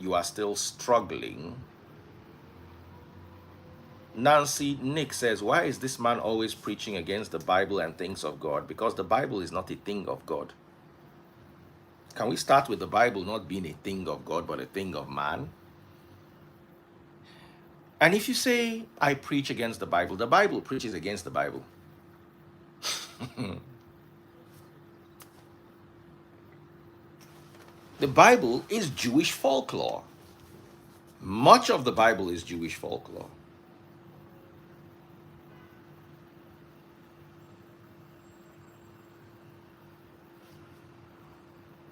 you are still struggling. Nancy Nick says, why is this man always preaching against the Bible and things of God? Because the Bible is not a thing of God. Can we start with the Bible not being a thing of God, but a thing of man? And if you say, I preach against the Bible preaches against the Bible. The Bible is Jewish folklore. Much of the Bible is Jewish folklore.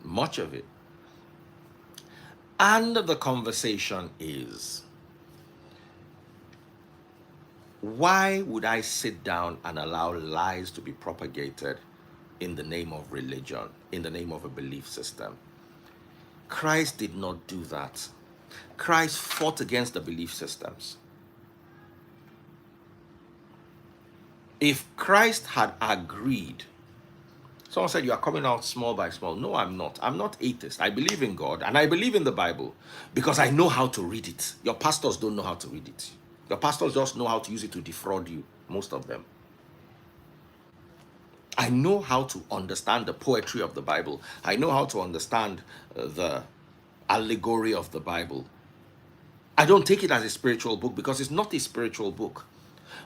Much of it. And the conversation is, why would I sit down and allow lies to be propagated in the name of religion, in the name of a belief system? Christ did not do that. Christ fought against the belief systems. If Christ had agreed, someone said, you are coming out small by small. No, I'm not. I'm not atheist. I believe in God and I believe in the Bible because I know how to read it. Your pastors don't know how to read it. Your pastors just know how to use it to defraud you, most of them. I know how to understand the poetry of the Bible. I know how to understand the allegory of the Bible. I don't take it as a spiritual book because it's not a spiritual book.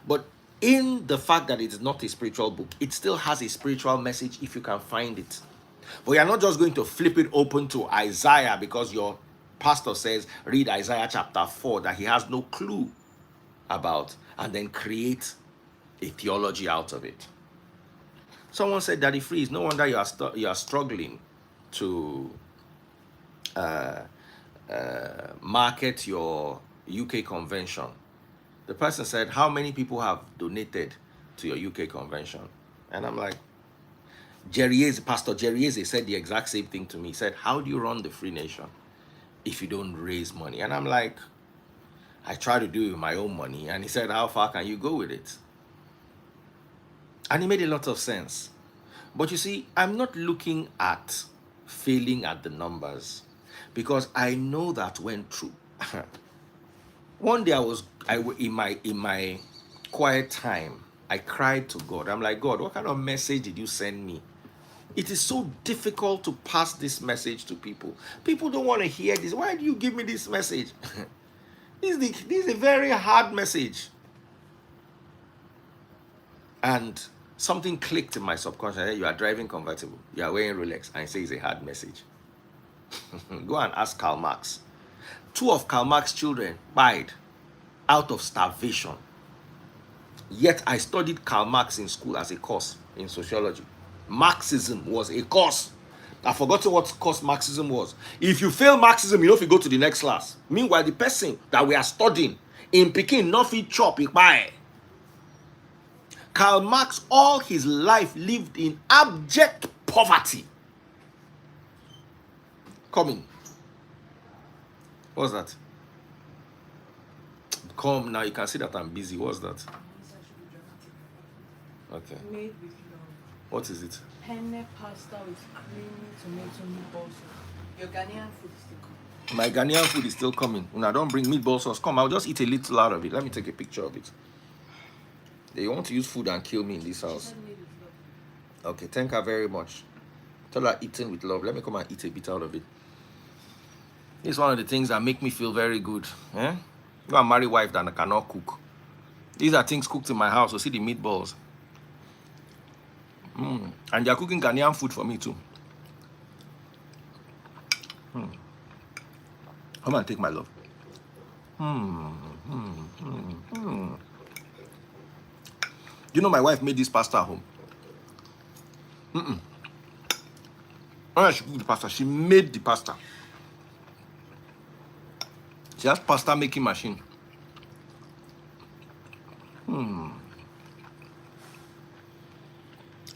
But in the fact that it is not a spiritual book, it still has a spiritual message if you can find it. But you're not just going to flip it open to Isaiah because your pastor says, read Isaiah chapter 4 that he has no clue about, and then create a theology out of it. Someone said, Daddy Freeze, no wonder you are struggling to market your UK convention. The person said, how many people have donated to your UK convention? And I'm like, Pastor Jerry Eze said the exact same thing to me. He said, how do you run the Free Nation if you don't raise money? And I'm like, I try to do it with my own money. And he said, how far can you go with it? And it made a lot of sense. But you see, I'm not looking at failing at the numbers because I know that went through. One day in my quiet time, I cried to God. I'm like, God, what kind of message did you send me? It is so difficult to pass this message to people. People don't want to hear this. Why do you give me this message? This is a very hard message. And something clicked in my subconscious. You are driving convertible. You are wearing Rolex. And it says a hard message. Go and ask Karl Marx. 2 of Karl Marx's children died out of starvation. Yet I studied Karl Marx in school as a course in sociology. Marxism was a course. I've forgotten what course Marxism was. If you fail Marxism, you know if you go to the next class. Meanwhile, the person that we are studying in Peking, not fit chop, buy. Karl Marx, all his life, lived in abject poverty. Coming. What's that? Come now, you can see that I'm busy. What's that? Okay. Made with love. What is it? Penne pasta with creamy tomato meatball sauce. Your Ghanaian food is still coming. My Ghanaian food is still coming. When I don't bring meatball sauce, come, I'll just eat a little out of it. Let me take a picture of it. They want to use food and kill me in this house. Okay, thank her very much. Tell her eating with love. Let me come and eat a bit out of it. It's one of the things that make me feel very good. Eh? Go and marry a wife that cannot cook. These are things cooked in my house. You see the meatballs. And they're cooking Ghanaian food for me too. Come and take my love. You know my wife made this pasta at home. When she cooked the pasta, she made the pasta. She has pasta making machine.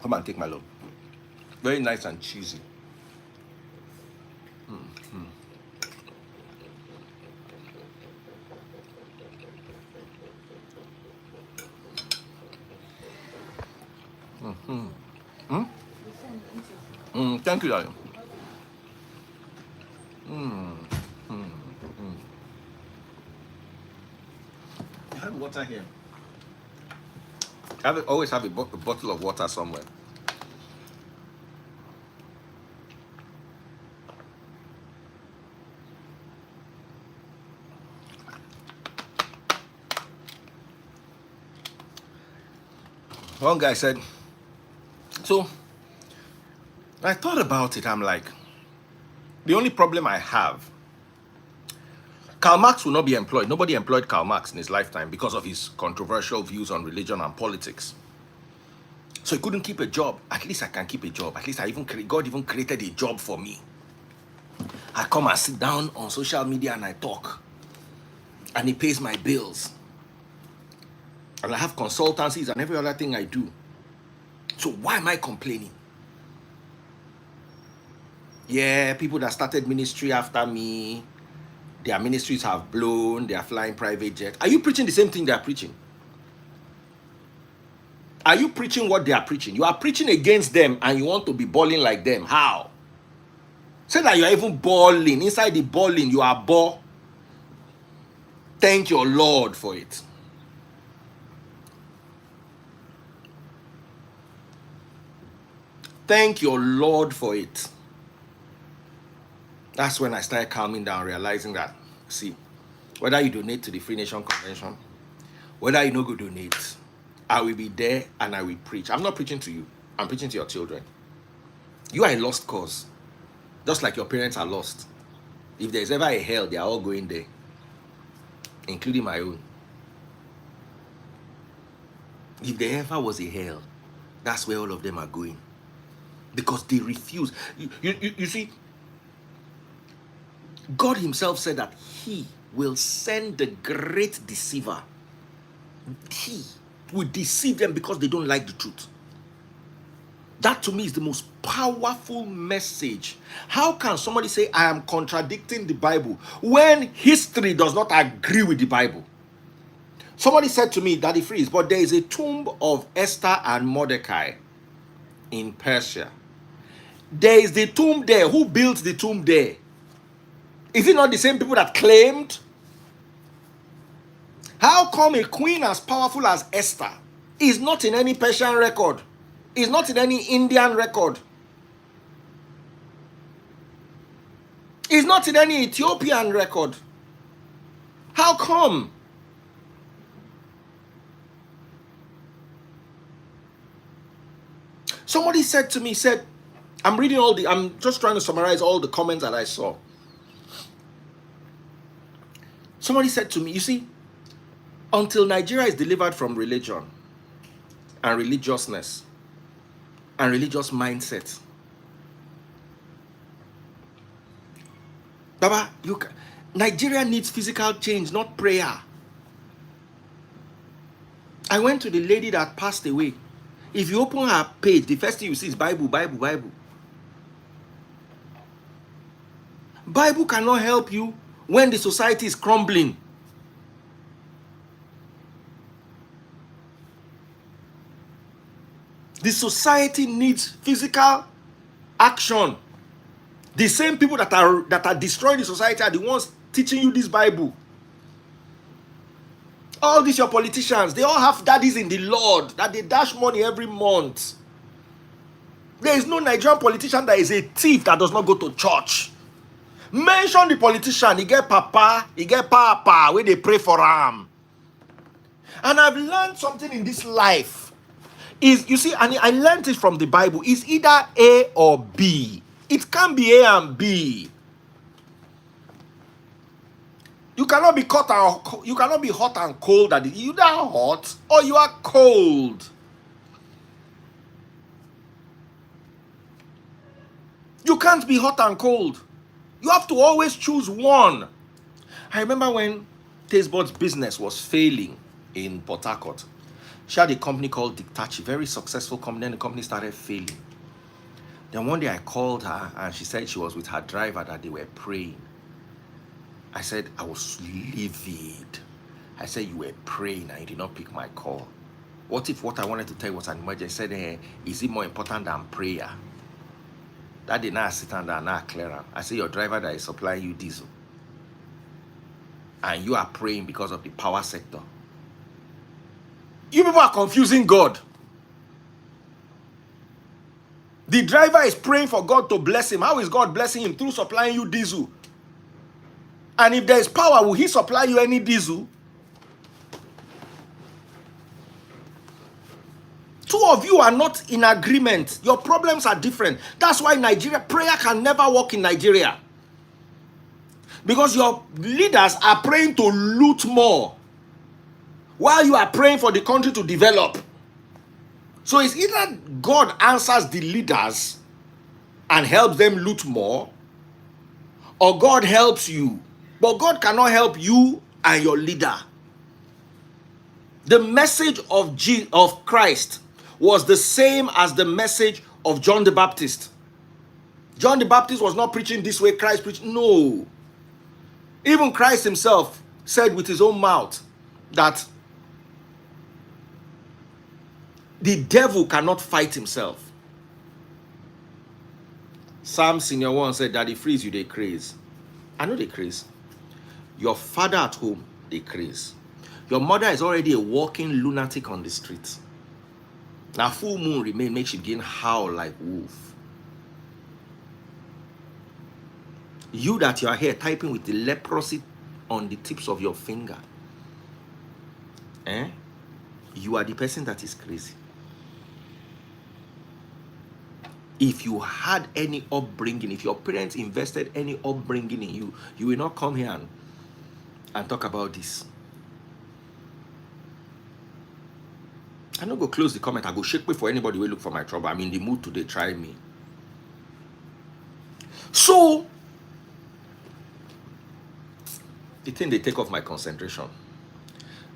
Come and take my love. Very nice and cheesy. Thank you, darling. have water here. Always have a bottle of water somewhere. One guy said, so I thought about it. I'm like, the only problem I have, Karl Marx will not be employed. Nobody employed Karl Marx in his lifetime because of his controversial views on religion and politics. So he couldn't keep a job. At least I can keep a job. At least God even created a job for me. I come and sit down on social media and I talk. And he pays my bills. And I have consultancies and every other thing I do. So why am I complaining? Yeah, people that started ministry after me, their ministries have blown, they are flying private jets. Are you preaching the same thing they are preaching? Are you preaching what they are preaching? You are preaching against them and you want to be balling like them. How? Say that you are even balling. Inside the balling, you are ball. Thank your Lord for it. Thank your Lord for it. That's when I started calming down, realizing that, see, whether you donate to the Free Nation Convention, whether you no go donate, I will be there and I will preach. I'm not preaching to you. I'm preaching to your children. You are a lost cause. Just like your parents are lost. If there's ever a hell, they are all going there. Including my own. If there ever was a hell, that's where all of them are going. Because they refuse. You see, God himself said that he will send the great deceiver. He will deceive them because they don't like the truth. That to me is the most powerful message. How can somebody say, I am contradicting the Bible when history does not agree with the Bible? Somebody said to me, Daddy Freeze, but there is a tomb of Esther and Mordecai in Persia. There is the tomb there. Who built the tomb there? Is it not the same people that claimed? How come a queen as powerful as Esther is not in any Persian record? Is not in any Indian record? Is not in any Ethiopian record? How come? Somebody said to me, I'm just trying to summarize all the comments that I saw. Somebody said to me, you see, until Nigeria is delivered from religion and religiousness and religious mindset, Baba, Nigeria needs physical change, not prayer. I went to the lady that passed away. If you open her page, the first thing you see is Bible, Bible, Bible. Bible cannot help you when the society is crumbling. The society needs physical action. The same people that are destroying the society are the ones teaching you this Bible. All these your politicians, they all have daddies in the Lord that they dash money every month. There is no Nigerian politician that is a thief that does not go to church. Mention the politician, he get papa, he get papa, where they pray for him. And I've learned something in this life. You see, and I learned it from the Bible. It's either A or B. It can't be A and B. You cannot be hot and cold. That you either hot or you are cold. You can't be hot and cold. You have to always choose one. I remember when Tastebud's business was failing in Port Harcourt. She had a company called Dictachi, very successful company. Then the company started failing. Then one day I called her and she said she was with her driver, that they were praying. I said, I was livid. I said, you were praying and you did not pick my call. What if what I wanted to tell you was an emergency? I said, is it more important than prayer? That day now I sit down and now clear up. I say, your driver that is supplying you diesel, and you are praying because of the power sector. You people are confusing God. The driver is praying for God to bless him. How is God blessing him? Through supplying you diesel. And if there is power, will he supply you any diesel? Two of you are not in agreement. Your problems are different. That's why prayer can never work in Nigeria. Because your leaders are praying to loot more, while you are praying for the country to develop. So it's either God answers the leaders and helps them loot more, or God helps you. But God cannot help you and your leader. The message of Christ was the same as the message of John the Baptist. John the Baptist was not preaching this way Christ preached. No. Even Christ himself said with his own mouth that the devil cannot fight himself. Sam Senior 1 said that he frees you, they craze. I know they craze. Your father at home, they craze. Your mother is already a walking lunatic on the street. Now full moon remain, makes you begin howl like wolf. You that you are here typing with the leprosy on the tips of your finger. You are the person that is crazy. If you had any upbringing, if your parents invested any upbringing in you, you will not come here and talk about this. I don't go close the comment. I go shake me for anybody who look for my trouble. I'm in the mood today. Try me. So, the thing they take off my concentration.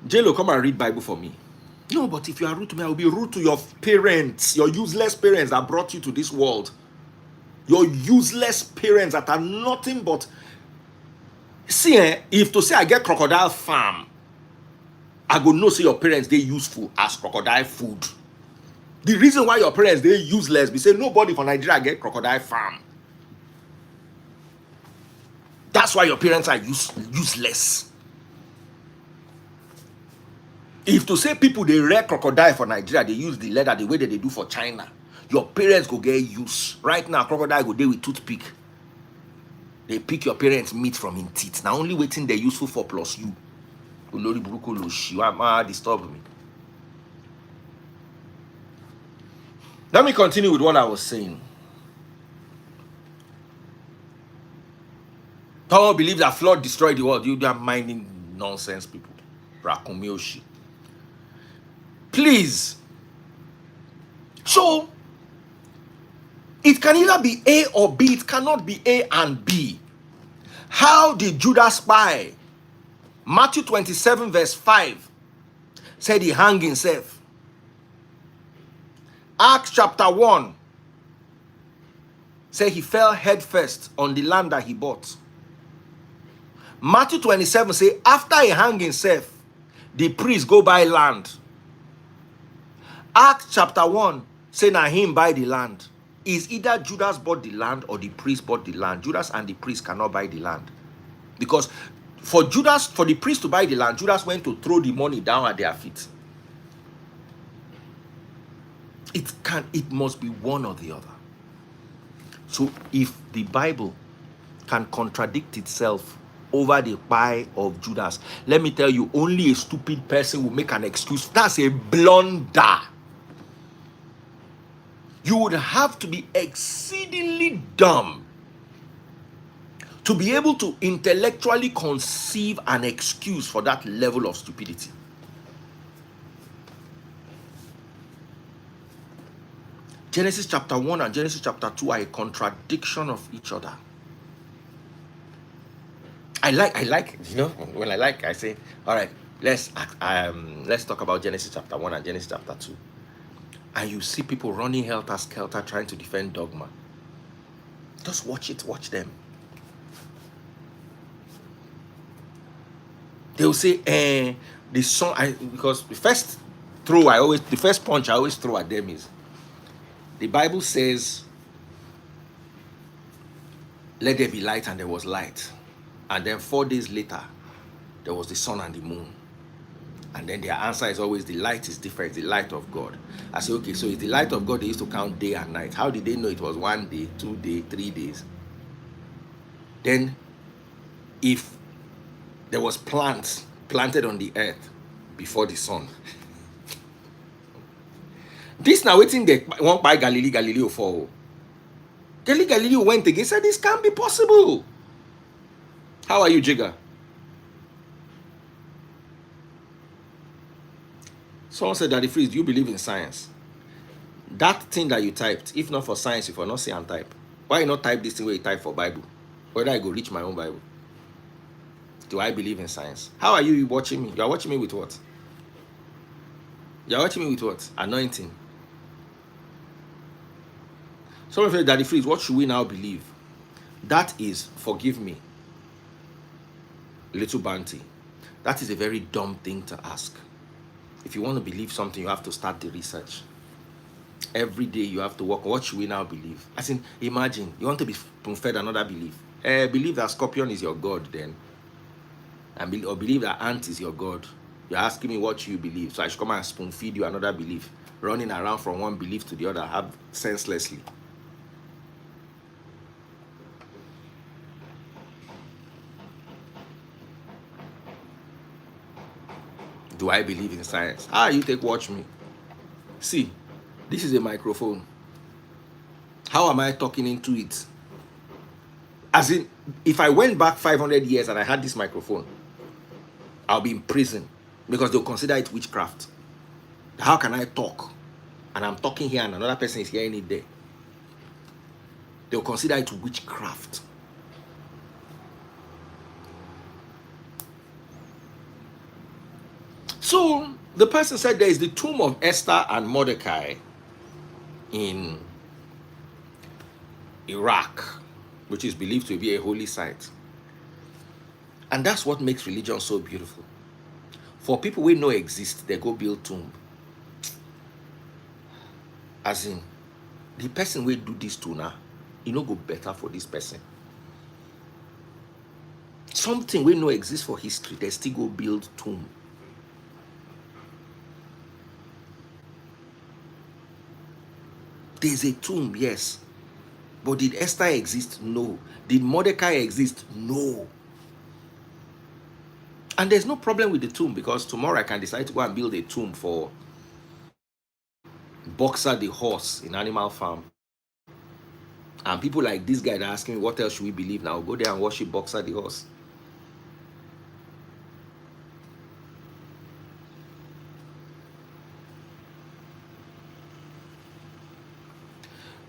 JLo, come and read Bible for me. No, but if you are rude to me, I will be rude to your parents, your useless parents that brought you to this world. Your useless parents that are nothing but... See, if to say I get crocodile farm, I go know say your parents, they useful as crocodile food. The reason why your parents, they useless, be say nobody for Nigeria get crocodile farm. That's why your parents are useless. If to say people, they rear crocodile for Nigeria, they use the leather the way that they do for China, your parents go get use. Right now, crocodile go there with toothpick. They pick your parents' meat from in teeth. Now only waiting they're useful for plus you. Disturb me. Let me continue with what I was saying. Don't believe that flood destroyed the world. You are minding nonsense, people. Rakumioshi. Please. So, it can either be A or B. It cannot be A and B. How did Judas spy? Matthew 27 verse 5 said he hung himself. Acts chapter 1 said he fell headfirst on the land that he bought. Matthew 27 say after he hung himself, the priest go buy land. Acts chapter 1 say na him buy the land. Is either Judas bought the land or the priest bought the land. Judas and the priest cannot buy the land. Because for the priest to buy the land, Judas went to throw the money down at their feet. It must be one or the other. So if the Bible can contradict itself over the buy of Judas, let me tell you, only a stupid person will make an excuse. That's a blunder. You would have to be exceedingly dumb to be able to intellectually conceive an excuse for that level of stupidity. Genesis chapter 1 and Genesis chapter 2 are a contradiction of each other. I like, you know, when I say, all right, let's talk about Genesis chapter 1 and Genesis chapter 2. And you see people running helter-skelter trying to defend dogma. Just watch them. They'll say, the son, because the first punch I always throw at them is, the Bible says, let there be light, and there was light. And then 4 days later, there was the sun and the moon. And then their answer is always the light is different, the light of God. I say, okay, so it's the light of God they used to count day and night. How did they know it was 1 day, 2 days, 3 days? Then, if there was plants planted on the earth before the sun, this now waiting they won't buy Galileo for. Galileo went again, said this can't be possible. How are you, Jigger? Someone said, Daddy Freeze, do you believe in science? That thing that you typed, if not for science, if you not say and type, why you not type this thing where you type for Bible? Whether I go reach my own Bible. Do I believe in science? How are you watching me? You are watching me with what? You are watching me with what? Anointing. Someone said, Daddy Freeze, what should we now believe? That is, forgive me, little Banty. That is a very dumb thing to ask. If you want to believe something, you have to start the research. Every day you have to work. What should we now believe? As in, imagine you want to be fed another belief. Believe that scorpion is your God, then, and or believe that ant is your God. You're asking me what you believe, so I should come and spoon feed you another belief, running around from one belief to the other, have senselessly. Do I believe in science? You take watch me. See, this is a microphone. How am I talking into it? As in, if I went back 500 years and I had this microphone, I'll be in prison because they'll consider it witchcraft. How can I talk? And I'm talking here and another person is hearing it there. They'll consider it witchcraft. So the person said there is the tomb of Esther and Mordecai in Iraq, which is believed to be a holy site. And that's what makes religion so beautiful. For people we know exist, they go build tomb. As in, the person we do this to now, you know, go better for this person. Something we know exists for history, they still go build tomb. There's a tomb, yes. But did Esther exist? No. Did Mordecai exist? No. And there's no problem with the tomb, because tomorrow I can decide to go and build a tomb for Boxer the horse in Animal Farm. And people like this guy that are asking me, what else should we believe now? Go there and worship Boxer the horse.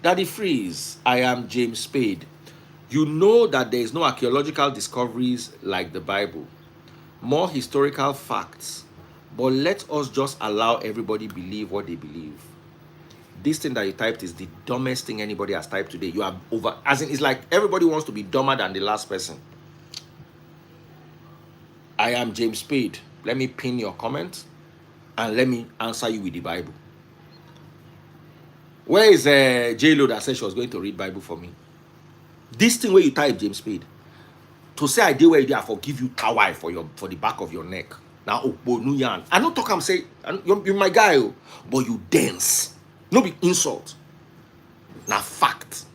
Daddy Freeze, I am James Spade. You know that there is no archaeological discoveries like the Bible. More historical facts. But let us just allow everybody believe what they believe. This thing that you typed is the dumbest thing anybody has typed today. You are over, as in, it's like everybody wants to be dumber than the last person. I am James Spade. Let me pin your comment and let me answer you with the Bible. Where is J-Lo that said she was going to read Bible for me? This thing where you type James Spade, to say I did where you did, I forgive you towel for the back of your neck. Now, I don't talk, I'm saying, you're my guy, but you dance. No big insult. Now, fact.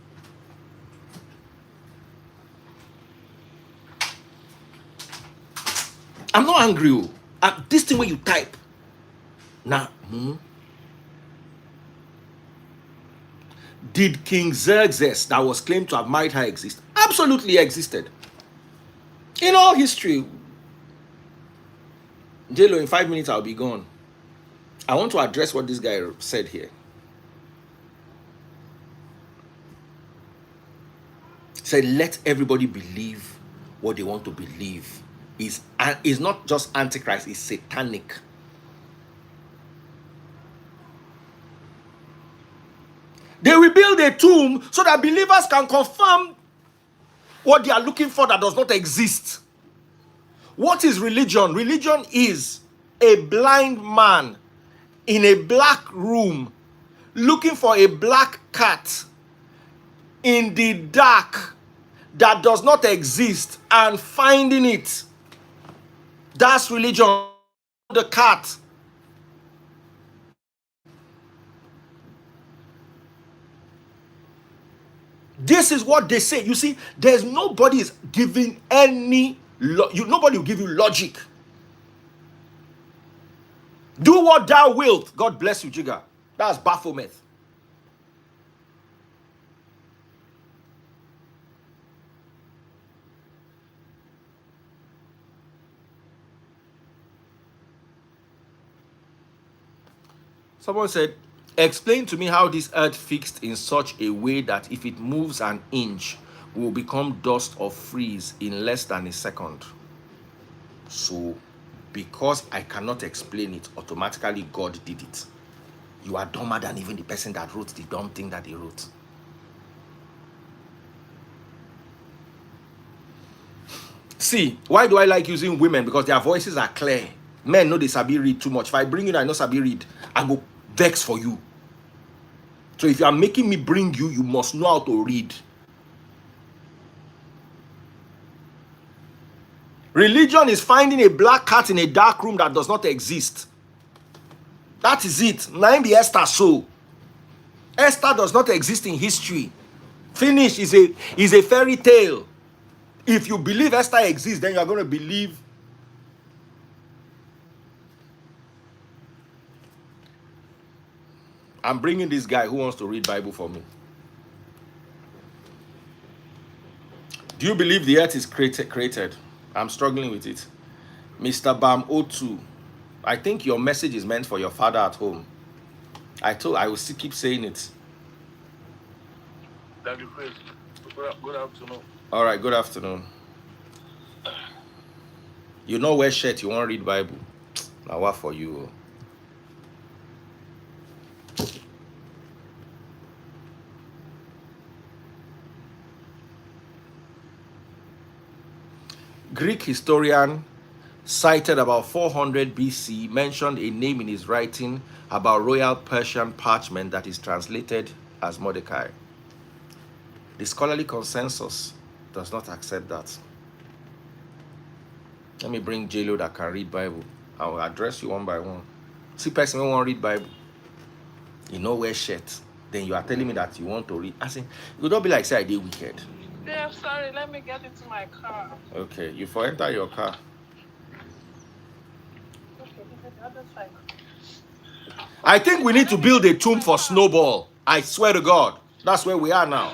I'm not angry. This thing where you type. Now, did King Xerxes that was claimed to have married her exist? Absolutely existed. In all history. J-Lo, in 5 minutes I'll be gone. I want to address what this guy said here. He said, let everybody believe what they want to believe. Is not just antichrist, it's satanic. They will build a tomb so that believers can confirm what they are looking for that does not exist. What is religion? Religion is a blind man in a black room looking for a black cat in the dark that does not exist and finding it. That's religion. the cat. This is what they say. You see, there's nobody is giving any nobody will give you logic. Do what thou wilt. God bless you, Jigga. That's Baphomet. Someone said, explain to me how this earth fixed in such a way that if it moves an inch, will become dust or freeze in less than a second. So, because I cannot explain it, automatically God did it. You are dumber than even the person that wrote the dumb thing that they wrote. See, why do I like using women? Because their voices are clear. Men know they sabi read too much. If I bring you, I know sabi read, I go vex for you. So if you are making me bring you, you must know how to read. Religion is finding a black cat in a dark room that does not exist. That is it. Nine be Esther so. Esther does not exist in history. Finish is a fairy tale. If you believe Esther exists, then you are going to believe. I'm bringing this guy who wants to read Bible for me. Do you believe the earth is created? I'm struggling with it. Mr. Bam O2, I think your message is meant for your father at home. I will still keep saying it. Daddy, praise. Good afternoon. All right, good afternoon. You know where shirt you want to read Bible. Now what for you? Greek historian cited about 400 BC mentioned a name in his writing about royal Persian parchment that is translated as Mordecai. The scholarly consensus does not accept that. Let me bring J-Lo that can read Bible. I will address you one by one. See person who won't read Bible. You know where shirt. Then you are telling me that you want to read. I say, you don't be like, say I did wicked. Yeah, sorry, let me get into my car. Okay, you for enter your car. Okay, this is the other side. I think we need to build a tomb for Snowball. I swear to God. That's where we are now.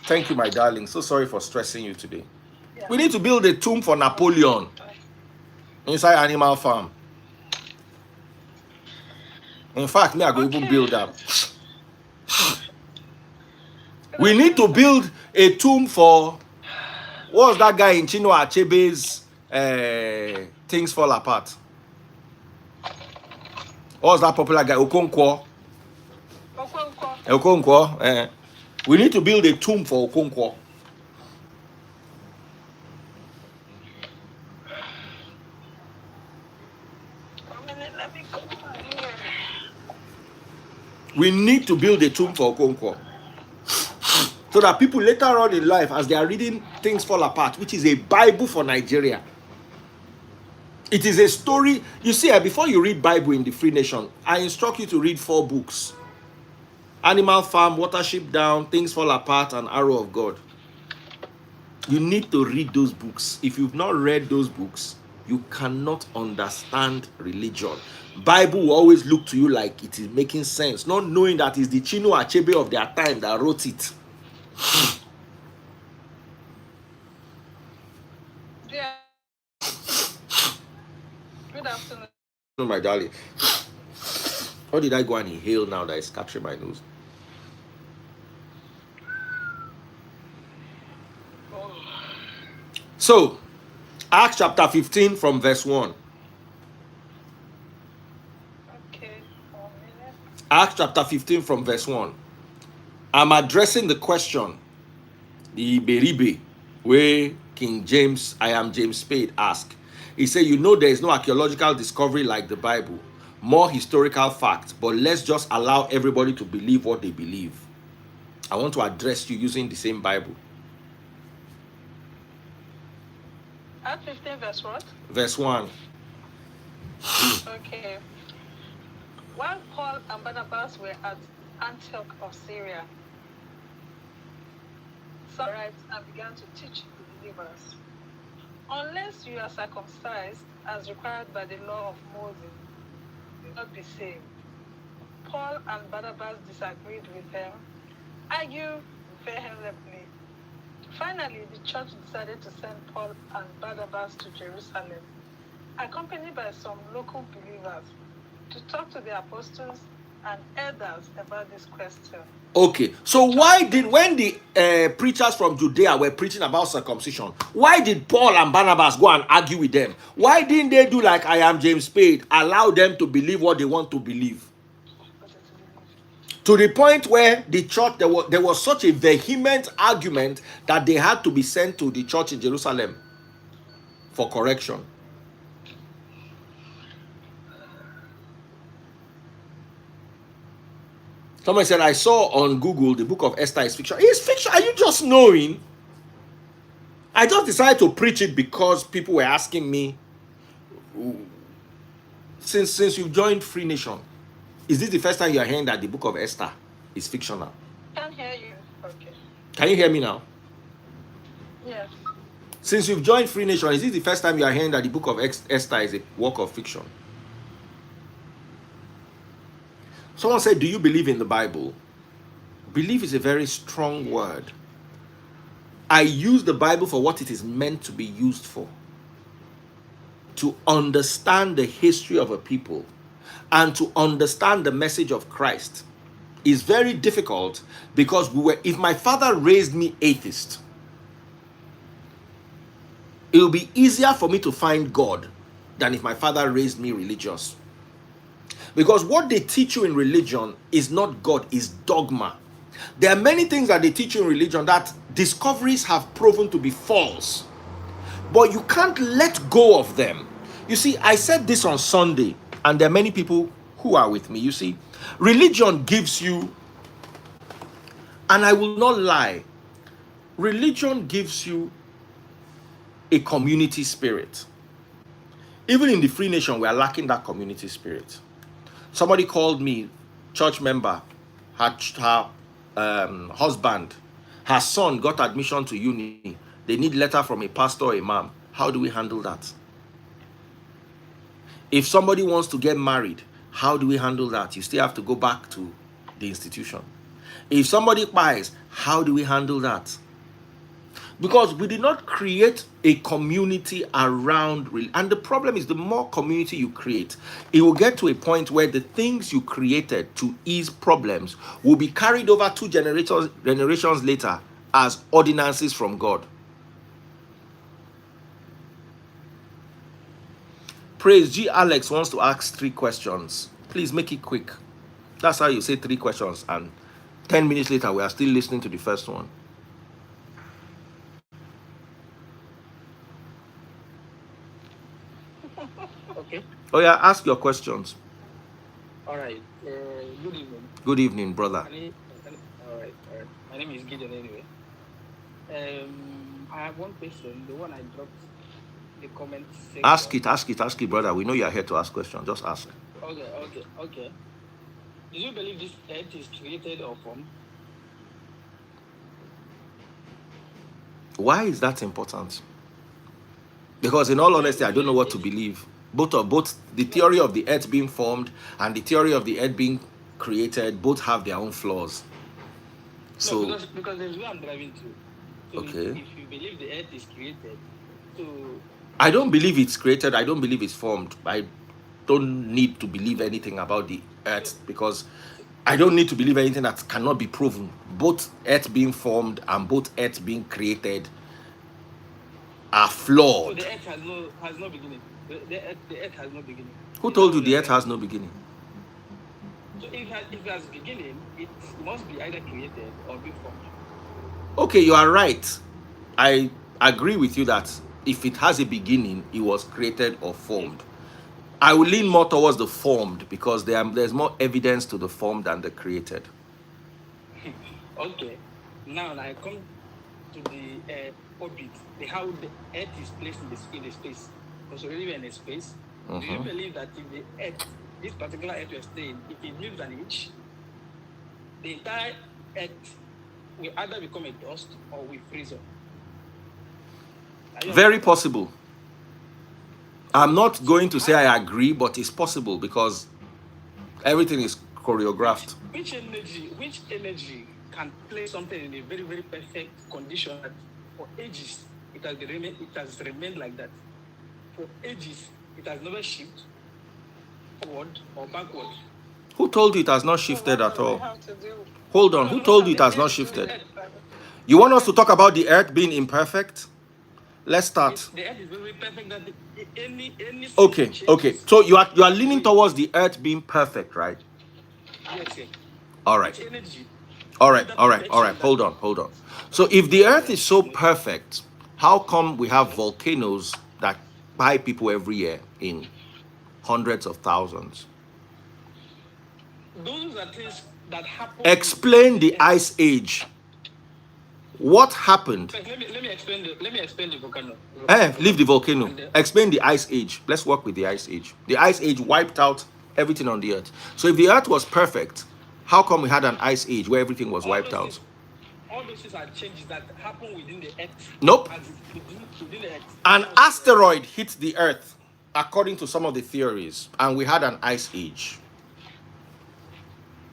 Thank you, my darling. So sorry for stressing you today. Yeah. We need to build a tomb for Napoleon inside Animal Farm. In fact, me, I go even build that. We need to build a tomb for, what's that guy in Chinua Achebe's Things Fall Apart? What's that popular guy? Okonkwo. Okonkwo. We need to build a tomb for Okonkwo. Let me go here. We need to build a tomb for Okonkwo. So that people later on in life, as they are reading Things Fall Apart, which is a Bible for Nigeria. It is a story. You see, before you read Bible in the Free Nation, I instruct you to read 4 books. Animal Farm, Watership Down, Things Fall Apart, and Arrow of God. You need to read those books. If you've not read those books, you cannot understand religion. Bible will always look to you like it is making sense, not knowing that it's the Chinua Achebe of their time that wrote it. Yeah. Good afternoon. No, my darling. How did I go and inhale now that it's catching my nose? So, Acts chapter 15 from verse 1. Okay, 4 minutes. Acts chapter 15 from verse 1. I'm addressing the question, the Iberibe, where King James, I am James Spade, asked. He said, you know there is no archaeological discovery like the Bible, more historical fact, but let's just allow everybody to believe what they believe. I want to address you using the same Bible. Acts 15 verse what? Verse 1. Okay. While Paul and Barnabas were at Antioch of Syria, some arrived and began to teach the believers. Unless you are circumcised as required by the law of Moses, you will not be saved. Paul and Barnabas disagreed with them, argued vehemently. Finally, the church decided to send Paul and Barnabas to Jerusalem, accompanied by some local believers, to talk to the apostles and elders about this question. Okay, so why did, when the preachers from Judea were preaching about circumcision, why did Paul and Barnabas go and argue with them? Why didn't they do like I am James Spade, allow them to believe what they want to believe? To the point where the church, there was such a vehement argument that they had to be sent to the church in Jerusalem for correction. Someone said, I saw on Google the book of Esther is fiction. It's fiction. Are you just knowing? I just decided to preach it because people were asking me, since you've joined Free Nation, is this the first time you are hearing that the book of Esther is fictional? Can't hear you. Okay. Can you hear me now? Yes. Since you've joined Free Nation, is this the first time you are hearing that the book of Esther is a work of fiction? Someone said, do you believe in the Bible? Belief is a very strong word. I use the Bible for what it is meant to be used for. To understand the history of a people and to understand the message of Christ is very difficult, because if my father raised me atheist, it will be easier for me to find God than if my father raised me religious. Because what they teach you in religion is not God, is dogma. There are many things that they teach you in religion that discoveries have proven to be false, but you can't let go of them. You see, I said this on Sunday, and there are many people who are with me. You see, religion gives you, and I will not lie, religion gives you a community spirit. Even in the Free Nation, we are lacking that community spirit. Somebody called me, church member, her husband, her son got admission to uni. They need letter from a pastor or imam. How do we handle that? If somebody wants to get married, how do we handle that? You still have to go back to the institution. If somebody buys, how do we handle that? Because we did not create a community around, and the problem is, the more community you create, it will get to a point where the things you created to ease problems will be carried over 2 generations later as ordinances from God. Praise G. Alex wants to ask 3 questions. Please make it quick. That's how you say 3 questions, and 10 minutes later we are still listening to the first one. Okay. Oh yeah, ask your questions. All right. Good evening. Good evening, brother. All right. My name is Gideon anyway. I have one question. The one I dropped in the comment section. Ask it, brother. We know you are here to ask questions. Just ask. Okay. Do you believe this earth is created or formed? Why is that important? Because in all honesty, I don't know what to believe. Both the theory of the earth being formed and the theory of the earth being created both have their own flaws. So no, because there's where I'm driving to. So okay. If you believe the earth is created, so I don't believe it's created. I don't believe it's formed. I don't need to believe anything about the earth, because I don't need to believe anything that cannot be proven. Both earth being formed and both earth being created are flawed. So the earth has no beginning. The earth has no beginning. Who told you the earth has no beginning? So if it has beginning, it must be either created or be formed. Okay, you are right. I agree with you that if it has a beginning, it was created or formed. I will lean more towards the formed, because there's more evidence to the formed than the created. Okay. Now I come to the orbit, how the earth is placed in the space. Because we live in a space, Do you believe that if the earth, this particular earth you're staying, if it moves an inch, the entire earth will either become a dust or will freeze up? Very possible. I'm not going to say I agree, but it's possible because everything is choreographed. Which energy can place something in a very, very perfect condition that for ages it has remained like that? For ages, it has never shifted forward or backward. Who told you it has not shifted So what at do we all? have to do? Hold on. Who told you it has not shifted? You want us to talk about the earth being imperfect? Let's start. The earth is very perfect. That any Okay. changes. So you are leaning towards the earth being perfect, right? Yes, yes. All right. Which energy? All right. Hold on. So if the earth is so perfect, how come we have volcanoes that buy people every year in hundreds of thousands? Those are things that happen. Explain the ice age. What happened? Let me explain the volcano. Leave the volcano. Explain the ice age. Let's work with the ice age. The ice age wiped out everything on the earth. So if the earth was perfect, how come we had an ice age where everything was wiped out? All those things are changes that happen within the earth. Nope. Within the earth. An asteroid hit the earth, according to some of the theories, and we had an ice age.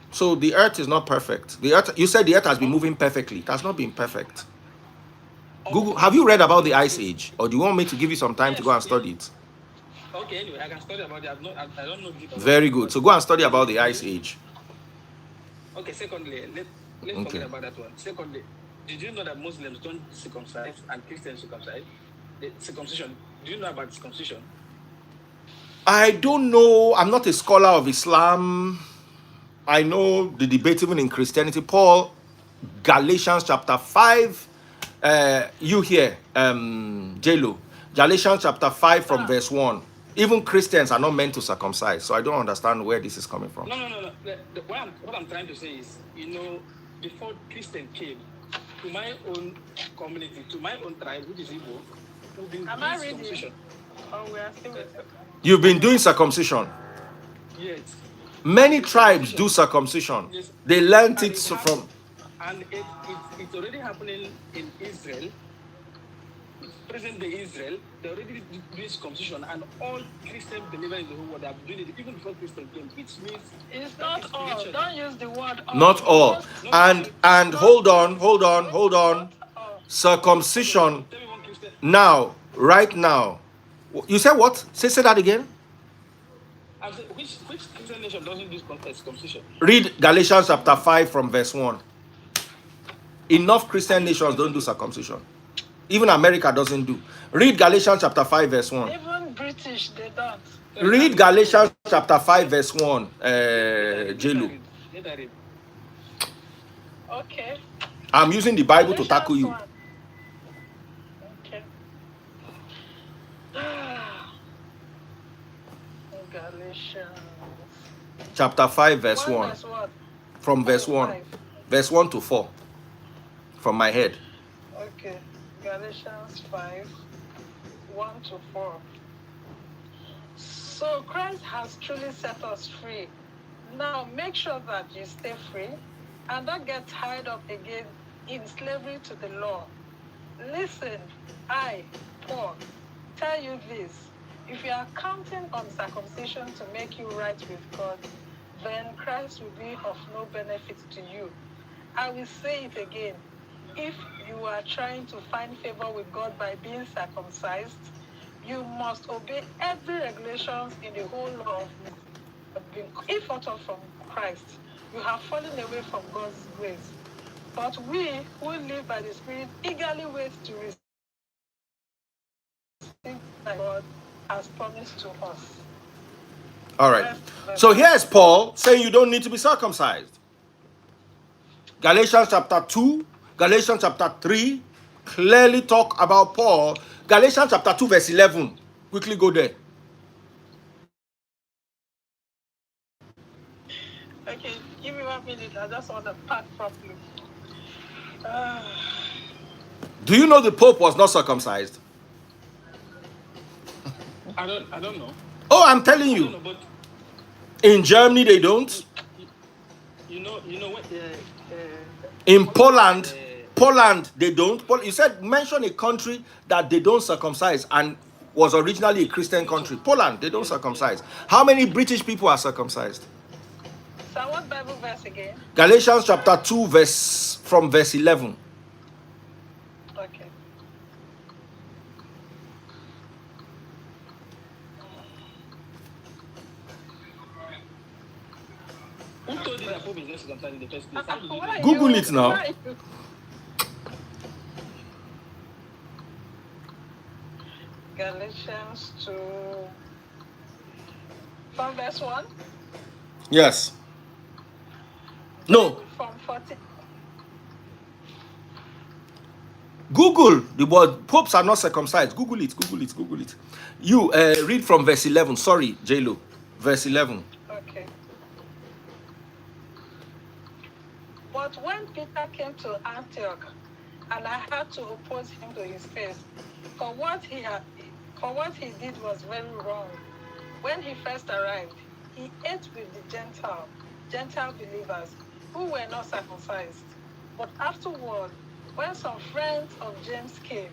So the earth is not perfect. The earth, you said the earth has been moving perfectly. It has not been perfect. Google, have you read about the ice age, or do you want me to give you some time to go and study it? Okay, anyway, I can study about it. I don't know. Very good. So go and study about the ice age. Okay, secondly, let's forget about that one. Secondly, did you know that Muslims don't circumcise and Christians circumcise? The circumcision. Do you know about circumcision? I don't know. I'm not a scholar of Islam. I know the debate even in Christianity. Paul, Galatians chapter 5. You here, J-Lo. Galatians chapter 5 from verse 1. Even Christians are not meant to circumcise. So I don't understand where this is coming from. No. What I'm trying to say is, before Christian came, to my own community, to my own tribe, which is Igbo, we've been doing circumcision. Oh, we are still with You've been doing circumcision. Yes. Many tribes do circumcision. Yes. They learned it from... And it's already happening in Israel. Present day Israel, they already doing circumcision, and all Christian believers in the whole world have been doing it even before Christian came, which means it's not all. Don't use the word all. Not all. And hold on. Circumcision. Now, right now. You said what? Say that again. I said, which Christian nation doesn't do circumcision? Read Galatians chapter 5 from verse 1. Enough Christian nations don't do circumcision. Even America doesn't do. Read Galatians chapter 5 verse 1. Even British, they don't. Read Galatians chapter 5 verse 1. J-Lo. Okay. I'm using the Bible to tackle you. Okay. Galatians. Chapter 5 verse 1. From verse 1. 5. Verse 1 to 4. From my head. Okay. Galatians 5, 1 to 4. So Christ has truly set us free. Now make sure that you stay free and don't get tied up again in slavery to the law. Listen, I, Paul, tell you this. If you are counting on circumcision to make you right with God, then Christ will be of no benefit to you. I will say it again. If you are trying to find favor with God by being circumcised, you must obey every regulation in the whole law of Moses. If uttered from Christ, you have fallen away from God's grace. But we who live by the Spirit eagerly wait to receive what God has promised to us. All right. So here's Paul saying you don't need to be circumcised. Galatians chapter 2, Galatians chapter 3 clearly talk about Paul. Galatians chapter 2 verse 11. Quickly go there. Okay, give me 1 minute. I just want to pack properly. Do you know the Pope was not circumcised? I don't know. Oh, I'm telling I don't you. know, but In Germany, they don't. you know what? In Poland is Poland, they don't. You said mention a country that they don't circumcise and was originally a Christian country. Poland, they don't yes, circumcise. How many British people are circumcised? So what Bible verse again? Galatians chapter 2, verse 11. Okay. Who told you that Pope is not circumcised in the first place? How did you know? Google it now. Why you? Galatians 2, from verse 1? Yes. No. From 14. Google the word popes are not circumcised. Google it. Google it. Google it. You read from verse 11. Sorry, J-Lo. Verse 11. Okay. But when Peter came to Antioch, and I had to oppose him to his face, for what he did was very wrong. When he first arrived, he ate with the Gentile believers who were not circumcised. But afterward, when some friends of James came,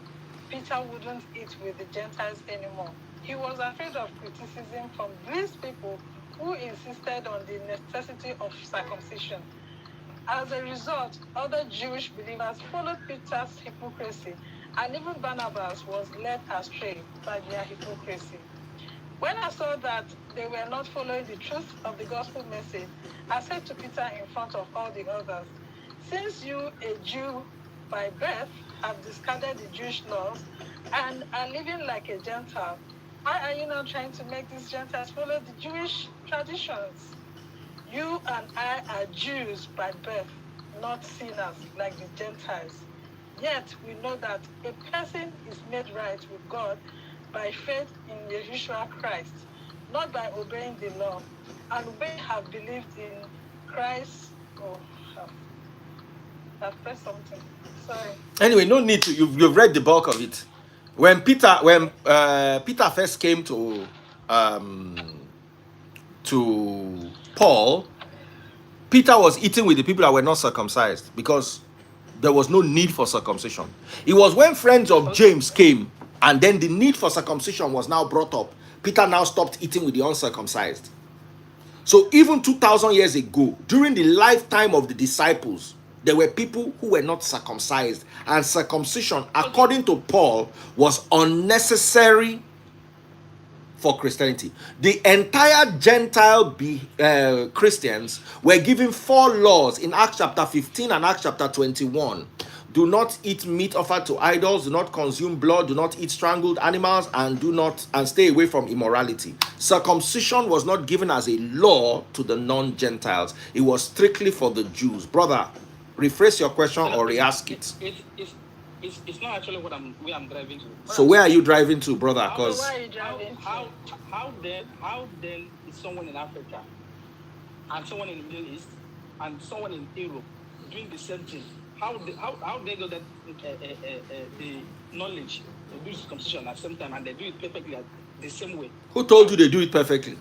Peter wouldn't eat with the Gentiles anymore. He was afraid of criticism from these people who insisted on the necessity of circumcision. As a result, other Jewish believers followed Peter's hypocrisy, and even Barnabas was led astray by their hypocrisy. When I saw that they were not following the truth of the gospel message, I said to Peter in front of all the others, since you, a Jew by birth, have discarded the Jewish laws and are living like a Gentile, why are you not trying to make these Gentiles follow the Jewish traditions? You and I are Jews by birth, not sinners like the Gentiles. Yet we know that a person is made right with God by faith in Yeshua Christ, not by obeying the law. And we have believed in Christ. Oh, I've pressed something. Sorry. Anyway, no need to. You've read the bulk of it. When Peter first came to Paul, Peter was eating with the people that were not circumcised because there was no need for circumcision. It was when friends of James came and then the need for circumcision was now brought up. Peter now stopped eating with the uncircumcised. So even 2,000 years ago, during the lifetime of the disciples, there were people who were not circumcised, and circumcision, according to Paul, was unnecessary for Christianity. The entire Gentile Christians were given 4 laws in Acts chapter 15 and Acts chapter 21. Do not eat meat offered to idols, do not consume blood, do not eat strangled animals, and stay away from immorality. Circumcision was not given as a law to the non-Gentiles. It was strictly for the Jews. Brother, rephrase your question or re-ask it. It's not actually where I'm driving to. So where are you driving to, brother? Because how then is someone in Africa and someone in the Middle East and someone in Europe doing the same thing? How they got that the knowledge to do circumcision at the same time and they do it perfectly the same way? Who told you they do it perfectly?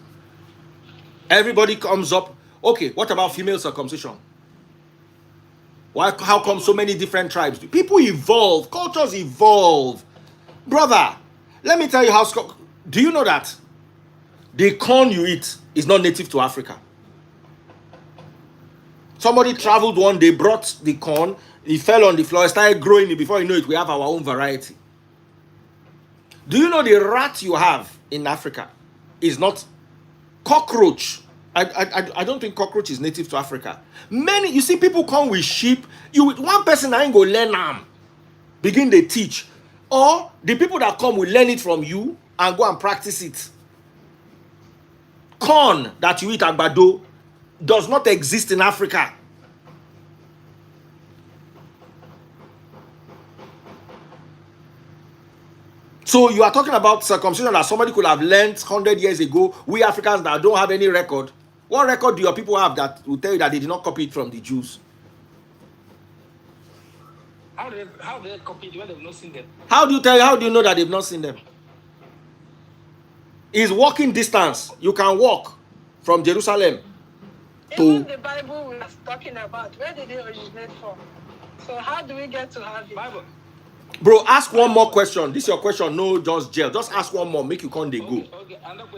Everybody comes up. Okay, what about female circumcision? How come so many different tribes do? People evolve, cultures evolve. Brother, let me tell you how. Do you know that the corn you eat is not native to Africa? Somebody traveled one day, brought the corn, it fell on the floor, started growing it. Before you know it, we have our own variety. Do you know the rat you have in Africa is not cockroach? I don't think cockroach is native to Africa. You see people come with sheep. One person ain't go learn them, begin they teach, or the people that come will learn it from you and go and practice it. Corn that you eat agbado does not exist in Africa. So you are talking about circumcision that somebody could have learned 100 years ago. We Africans that don't have any record. What record do your people have that will tell you that they did not copy it from the Jews? How do they copy it when they've not seen them? How do you know that they've not seen them? Is walking distance. You can walk from Jerusalem Even to. the Bible we are talking about, where did it originate from? So how do we get to have it? Bible. Bro, ask one more question. This is your question. No, just jail. Just ask one more. Make you come. They go. Okay. Another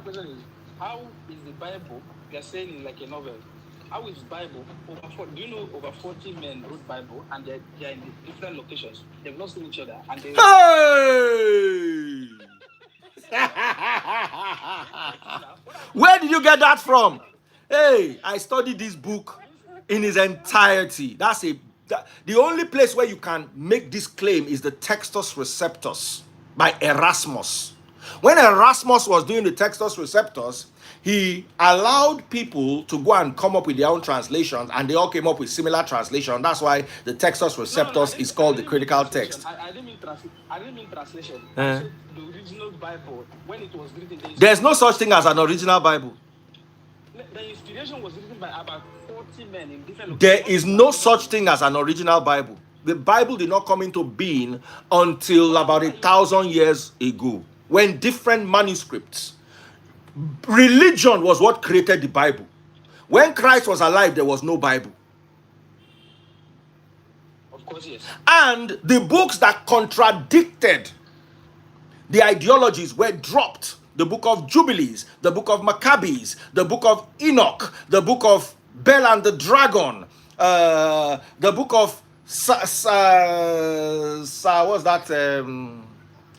question is, how is the Bible? You're saying it's like a novel. How is Bible do you know over 40 men wrote Bible and they're in different locations? They've not seen each other and they. Hey! Where did you get that from? Hey, I studied this book in its entirety. The only place where you can make this claim is the Textus Receptus by Erasmus. When Erasmus was doing the Textus Receptus, he allowed people to go and come up with their own translations, and they all came up with similar translation. That's why the Textus Receptus is called the critical text. I didn't mean translation. I said the original Bible, when it was written. There's no such thing as an original Bible. The inspiration was written by about 40 men in different locations. There is no such thing as an original Bible. The Bible did not come into being until about 1,000 years ago, when different manuscripts. Religion was what created the Bible. When Christ was alive, there was no Bible. Of course, yes. And the books that contradicted the ideologies were dropped. The book of Jubilees, the book of Maccabees, the book of Enoch, the book of Bel and the Dragon, the book of what's that?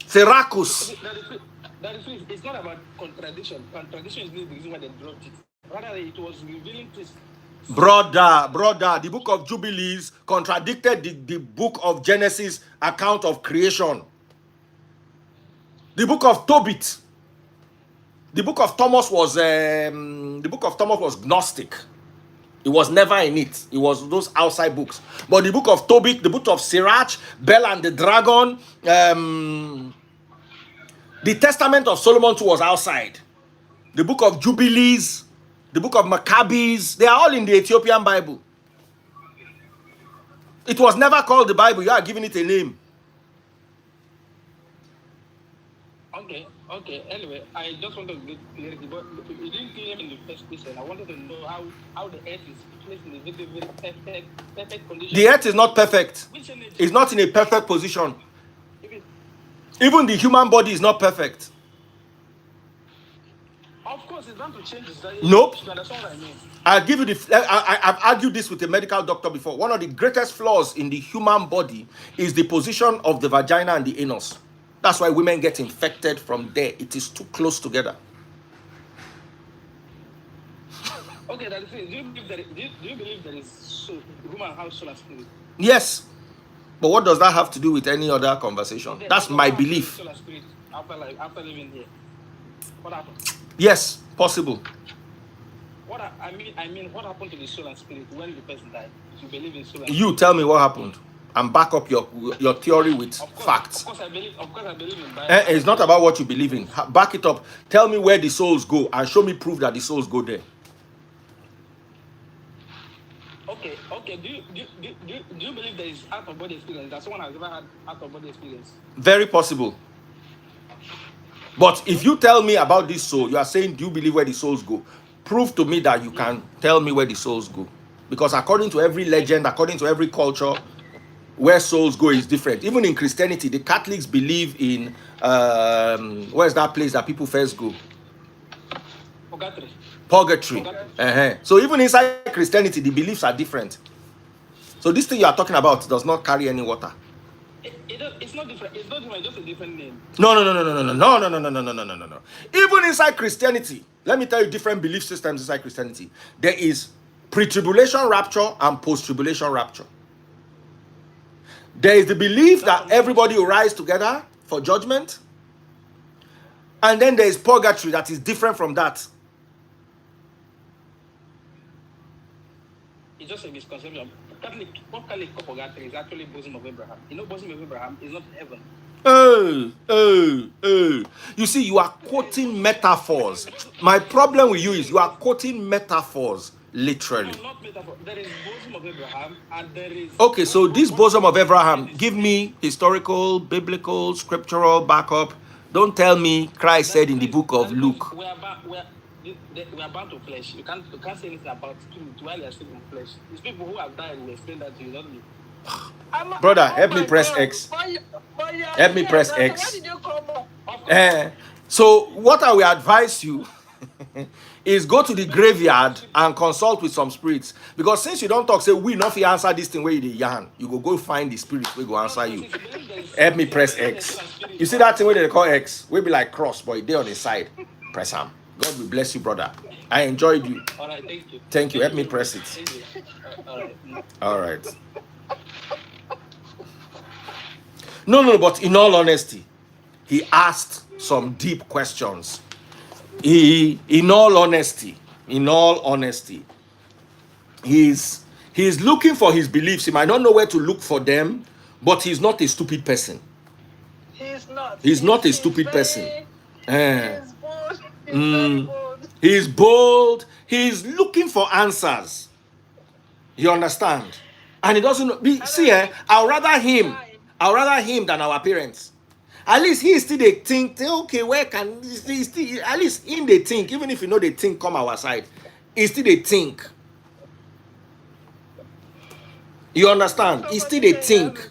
Syracuse. It's not about contradiction. Contradiction is not the reason why they dropped it. Rather, it was revealing truth. Brother, the book of Jubilees contradicted the book of Genesis account of creation. The book of Tobit. The book of Thomas was Gnostic. It was never in it. It was those outside books. But the book of Tobit, the book of Sirach, Bel and the Dragon, the Testament of Solomon too was outside. The book of Jubilees, the book of Maccabees, they are all in the Ethiopian Bible. It was never called the Bible. You are giving it a name. Okay. Anyway, I just wanted to get clarity, but you didn't claim in the first question. I wanted to know how the earth is placed in a very, very perfect condition. The earth is not perfect. It's not in a perfect position. Even the human body is not perfect. Of course, it's bound to change. Nope. You understand what I mean? I'll give you I've argued this with a medical doctor before. One of the greatest flaws in the human body is the position of the vagina and the anus. That's why women get infected from there. It is too close together. Okay, that is it. Do you believe there is soul? Woman has soul and spirit? Yes. But what does that have to do with any other conversation? Okay, That's my belief. Soul and spirit after living here. What happened? Yes, possible. What happened to the soul and spirit when the person died? You believe in soul and spirit? You tell me what happened and back up your theory with facts. Of course, I believe in Bible. It's not about what you believe in. Back it up. Tell me where the souls go and show me proof that the souls go there. Okay. Do you believe there is out of body experience? That someone has ever had out of body experience? Very possible. But if you tell me about this soul, you are saying, do you believe where the souls go? Prove to me that you can tell me where the souls go. Because according to every legend, according to every culture, where souls go is different. Even in Christianity, the Catholics believe in where's that place that people first go? Purgatory. So even inside Christianity, the beliefs are different. So this thing you are talking about does not carry any water. It's not different. It's not different. Just a different name. No. Even inside Christianity, let me tell you different belief systems inside Christianity. There is pre-tribulation rapture and post-tribulation rapture. There is the belief that everybody will rise together for judgment. And then there is purgatory that is different from that. It's just a misconception. What Catholic purgatory is actually bosom of Abraham. You know, bosom of Abraham is not heaven. You see, you are quoting metaphors. My problem with you is you are quoting metaphors literally. No, not metaphor. There is bosom of Abraham and there is... Okay, so this bosom of Abraham, give me historical, biblical, scriptural backup Don't tell me Christ said in the book of Luke. We are bound to flesh. You can't say anything about spirit while you're still in flesh. These people who have died will explain that to you, not me. Brother, help me press X. Help me press X. Why did you come up? So what I will advise you is go to the graveyard and consult with some spirits. Because since you don't talk, say we not answer this thing where you yarn. You go find the spirit where go answer you. Help me press X. You see that thing where they call X? We be like cross, but they on the side. Press them. God will bless you, brother. I enjoyed you. All right, thank you. Thank you. Help me press it. All right. All right. No, but in all honesty, he asked some deep questions. In all honesty, he's looking for his beliefs. He might not know where to look for them, but he's not a stupid person. He's not. He's not a stupid person. He's bold. He's very bold. He's bold. He's looking for answers. You understand? And he doesn't see. I'd rather him than our parents. At least he still they think, okay, where can he still, at least in they think, even if you know they think come our side, he still they think. You understand? He still they think.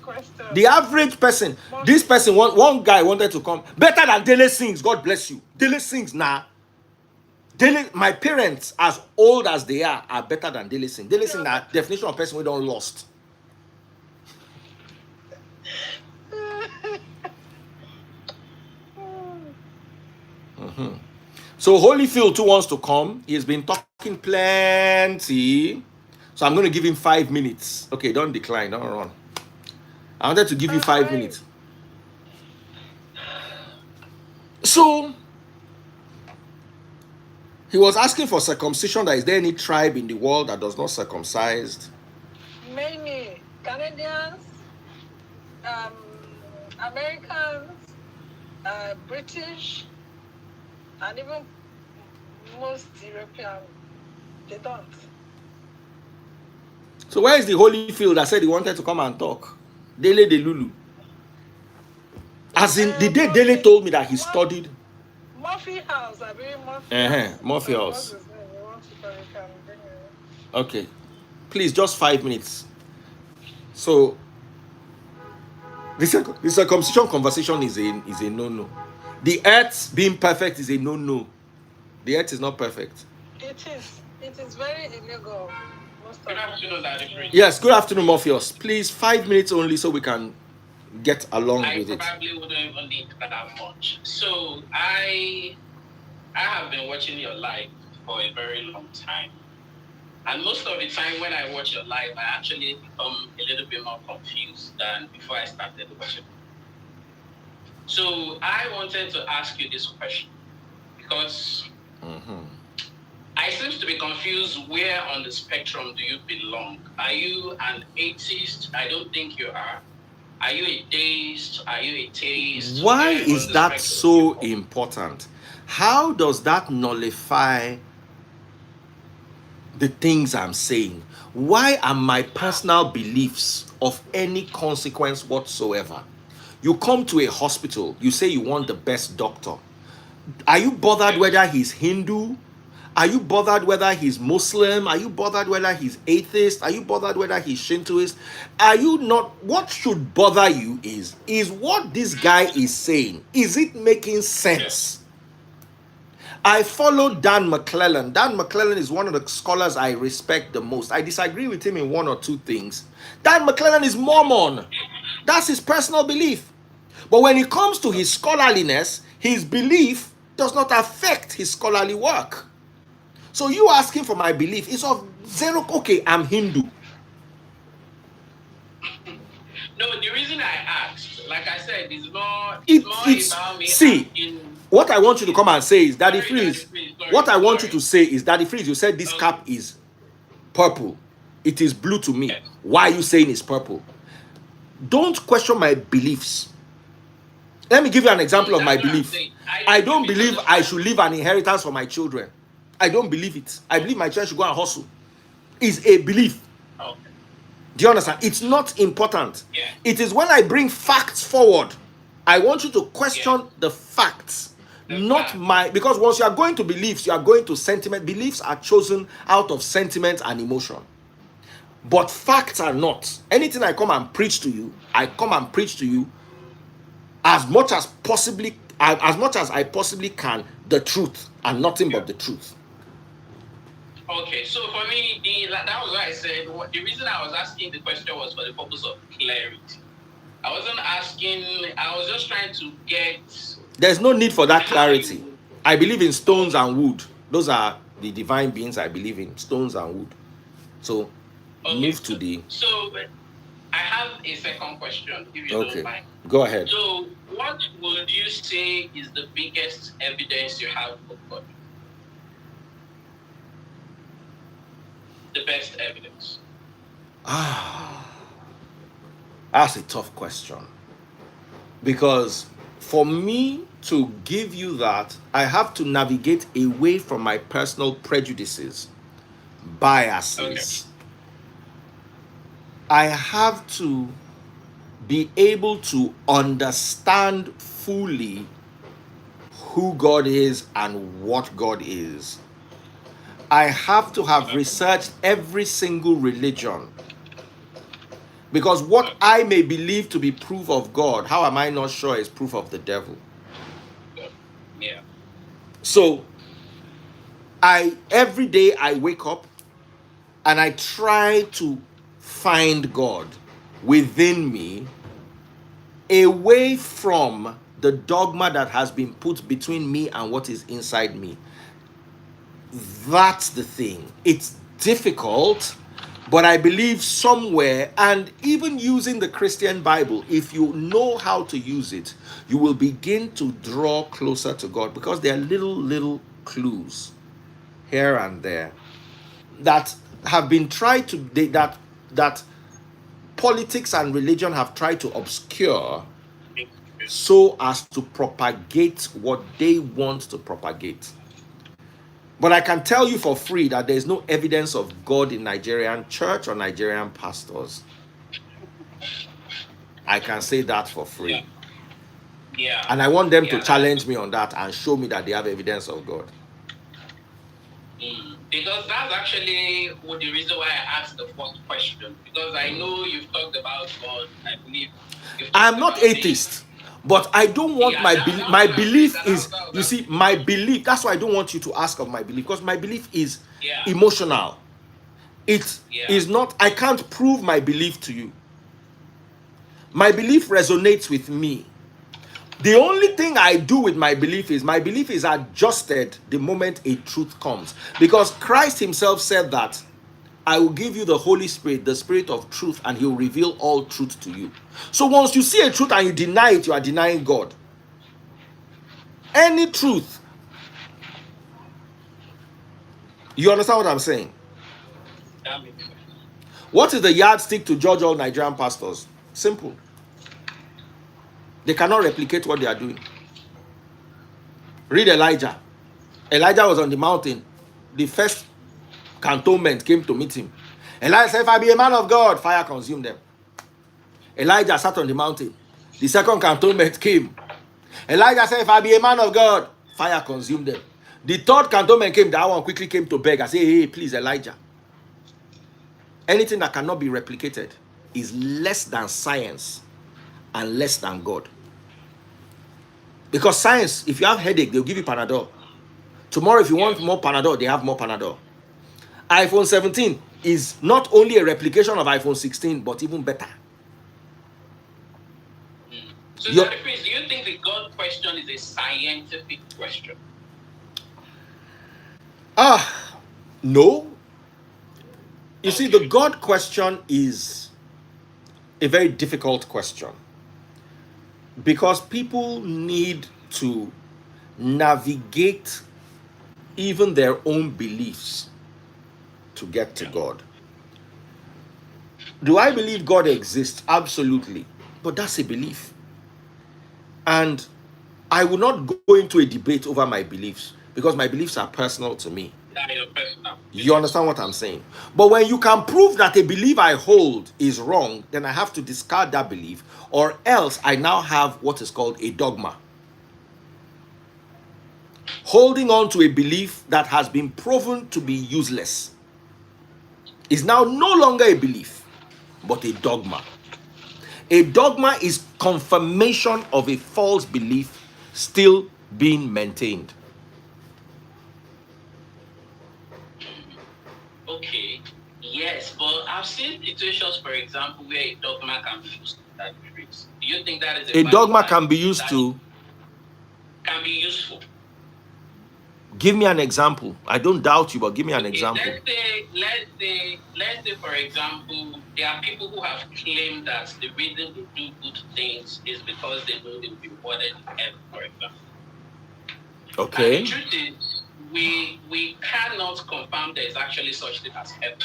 The average person, this person, one guy wanted to come, better than Dele sings, God bless you. Dele sings now. My parents, as old as they are better than Dele sing. Dele sing that definition of person we don't lost. So Holyfield too wants to come. He has been talking plenty. So I'm going to give him 5 minutes. Okay, don't decline, don't run. I wanted to give you 5 minutes. So he was asking for circumcision. That is there any tribe in the world that does not circumcise? Many Canadians, Americans, British, and even most European, they don't. So where is the Holyfield that said he wanted to come and talk? Dele de Lulu. As in, the day Dele told me that he studied. Murphy House, I mean Murphy House. Okay. Please, just 5 minutes. So, the circumcision conversation is a no-no. The earth being perfect is a no-no. The earth is not perfect. It is very illegal. Good afternoon, Daddy. Yes, good afternoon, Morpheus. Please, 5 minutes only so we can get along with it. I probably wouldn't even need that much. So I have been watching your live for a very long time. And most of the time when I watch your live, I actually become a little bit more confused than before I started watching. So I wanted to ask you this question because I seem to be confused. Where on the spectrum do you belong? Are you an atheist? I don't think you are. Are you a deist? Are you a theist? Why is that so important? How does that nullify the things I'm saying? Why are my personal beliefs of any consequence whatsoever? You come to a hospital, you say you want the best doctor. Are you bothered whether he's Hindu? Are you bothered whether he's Muslim? Are you bothered whether he's atheist? Are you bothered whether he's Shintoist? Are you not? What should bother you is what this guy is saying. Is it making sense? I follow Dan McClellan. Dan McClellan is one of the scholars I respect the most. I disagree with him in one or two things. Dan McClellan is Mormon. That's his personal belief. But when it comes to his scholarliness, his belief does not affect his scholarly work. So you asking for my belief is of zero. Okay, I'm Hindu. No, the reason I asked, like I said, is more about me. See, what I want you to come and say is Daddy Freeze. What I want you to say is Daddy Freeze, you said this cap is purple. It is blue to me. Why are you saying it's purple? Don't question my beliefs. Let me give you an example of my belief. I don't believe I should leave an inheritance for my children. I don't believe it. I believe my children should go and hustle. It's a belief. Okay. Do you understand? It's not important. Yeah. It is when I bring facts forward I want you to question the facts, not my, because once you are going to beliefs, you are going to sentiment. Beliefs are chosen out of sentiment and emotion, but facts are not. Anything I come and preach to you, I come and preach to you as much as I possibly can, the truth and nothing but the truth. Okay, so for me, that was why I said the reason I was asking the question was for the purpose of clarity. I wasn't asking, I was just trying to get. There's no need for that clarity. I believe in stones and wood. Those are the divine beings I believe in, stones and wood. So move to the. So I have a second question, if you don't mind. Go ahead. So what would you say is the biggest evidence you have of God? The best evidence? That's a tough question. Because for me to give you that, I have to navigate away from my personal prejudices, biases. I have to be able to understand fully who God is and what God is. I have to have researched every single religion. Because what I may believe to be proof of God, how am I not sure is proof of the devil? Yeah. So, every day I wake up and I try to find God within me, away from the dogma that has been put between me and what is inside me. That's the thing. It's difficult, but I believe somewhere, and even using the Christian Bible, if you know how to use it, you will begin to draw closer to God, because there are little clues here and there that have been tried to, that politics and religion have tried to obscure so as to propagate what they want to propagate. But I can tell you for free that there is no evidence of God in Nigerian church or Nigerian pastors. I can say that for free. Yeah. And I want them to challenge me on that and show me that they have evidence of God. Because that's actually the reason why I asked the first question. Because I know you've talked about God. I believe. I'm not atheist. But I don't want my belief is, you see, my belief, that's why I don't want you to ask of my belief, because my belief is emotional. It is not, I can't prove my belief to you. My belief resonates with me. The only thing I do with my belief is adjusted the moment a truth comes. Because Christ himself said that I will give you the Holy Spirit, the Spirit of truth, and he will reveal all truth to you. So once you see a truth and you deny it, you are denying God. Any truth. You understand what I'm saying? What is the yardstick to judge all Nigerian pastors? Simple. They cannot replicate what they are doing. Read Elijah. Elijah was on the mountain. The first cantonment came to meet him. Elijah said, if I be a man of God, fire consumed them. Elijah sat on the mountain. The second cantonment came. Elijah said, if I be a man of God, fire consumed them. The third cantonment came. That one quickly came to beg. I say, hey, please, Elijah. Anything that cannot be replicated is less than science and less than God. Because science, if you have headache, they'll give you Panadol. Tomorrow, if you want more Panadol, they have more Panadol. iPhone 17 is not only a replication of iPhone 16, but even better. So, do you think the God question is a scientific question? No. You see, the God question is a very difficult question, because people need to navigate even their own beliefs to get to God. Do I believe God exists? Absolutely. But that's a belief. And I will not go into a debate over my beliefs, because my beliefs are personal to me. That is your personal. You understand what I'm saying? But when you can prove that a belief I hold is wrong, then I have to discard that belief, or else I now have what is called a dogma. Holding on to a belief that has been proven to be useless is now no longer a belief, but a dogma. A dogma is confirmation of a false belief still being maintained. Okay. Yes, but I've seen situations, for example, where a dogma can be used that traits. Do you think that is A valid dogma can argument be used that to can be useful? give me an example. I don't doubt you, but give me an Okay, example. let's say, for example, there are people who have claimed that the reason they do good things is because they know they'll be rewarded in heaven, for example. And the Okay. truth is, we cannot confirm there is actually such thing as heaven.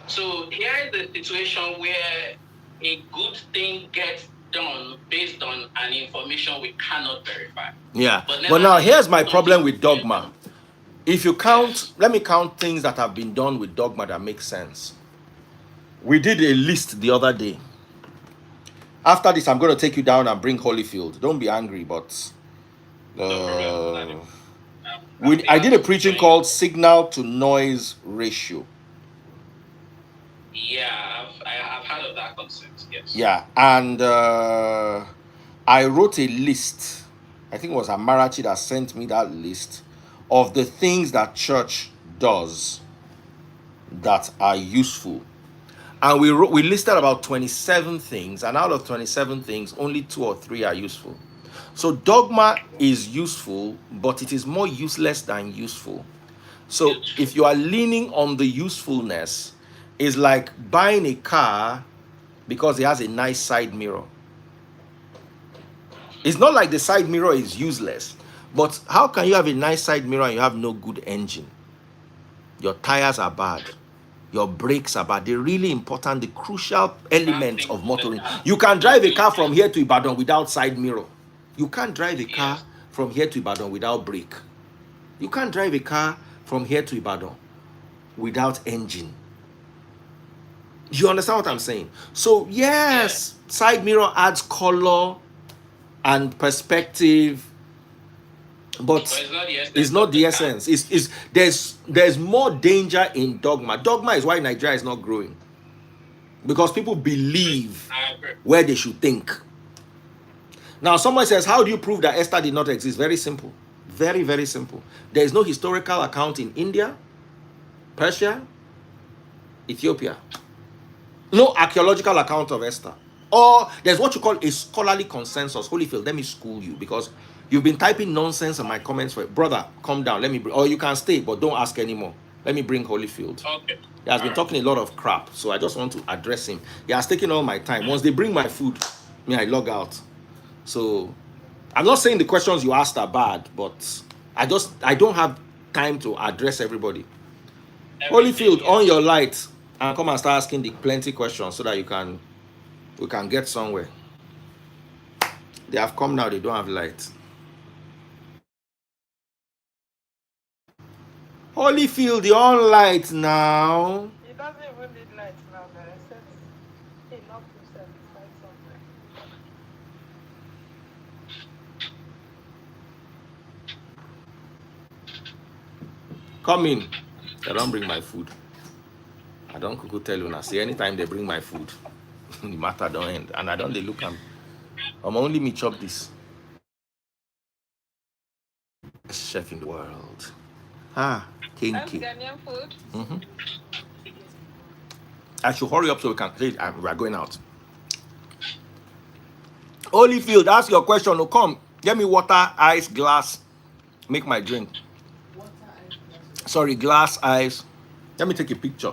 So here is the situation where a good thing gets done based on an information we cannot verify. Yeah. But But now here's my nevertheless, problem with something dogma. If you count, Yes. let me count things that have been done with dogma that make sense. We did a list the other day. After this, I'm going to take you down and bring Holyfield. Don't be angry, but No problem. I did a preaching called Signal to Noise Ratio. Yeah, I've heard of that concept. Yes. Yeah, and I wrote a list. I think it was Amarachi that sent me that list of the things that church does that are useful. And we listed about 27 things, and out of 27 things, only 2 or 3 are useful. So dogma is useful, but it is more useless than useful. So if you are leaning on the usefulness, it's like buying a car because it has a nice side mirror. It's not like the side mirror is useless, but how can you have a nice side mirror and you have no good engine? Your tires are bad. Your brakes are bad. The really important, the crucial elements of motoring. You can drive a car from here to Ibadan without side mirror. You can't drive a car from here to Ibadan without brake. You can't drive a car from here to Ibadan without engine. You understand what I'm saying? So yes, side mirror adds color and perspective, but it's not the essence. There's more danger in dogma. Dogma is why Nigeria is not growing, because people believe where they should think. Now someone says, how do you prove that Esther did not exist? Very simple. Very, very simple. There is no historical account in India, Persia, Ethiopia. No archaeological account of Esther. Or there's what you call a scholarly consensus. Holyfield, let me school you, because you've been typing nonsense in my comments for it. Brother, calm down. Or you can stay, but don't ask anymore. Let me bring Holyfield. Okay. He has been talking a lot of crap, so I just want to address him. He has taken all my time. Once they bring my food, I log out. So I'm not saying the questions you asked are bad, but I don't have time to address everybody. Holyfield, on your light and come and start asking the plenty questions so that we can get somewhere. They have come now, they don't have light. Holyfield, you're on light now. He doesn't even need lights now, but except he locked himself inside somewhere. Come in. They don't bring my food. I don't could tell you now. See, anytime they bring my food, the matter don't end. And I don't they look at me. I'm only me chop this. Best chef in the world. That's Kinky. Ghanaian food. I should hurry up so we can say we are going out. Holyfield, ask your question. Oh, come. Get me water, ice, glass. Make my drink. Water, ice, Sorry, glass, ice. Let me take a picture.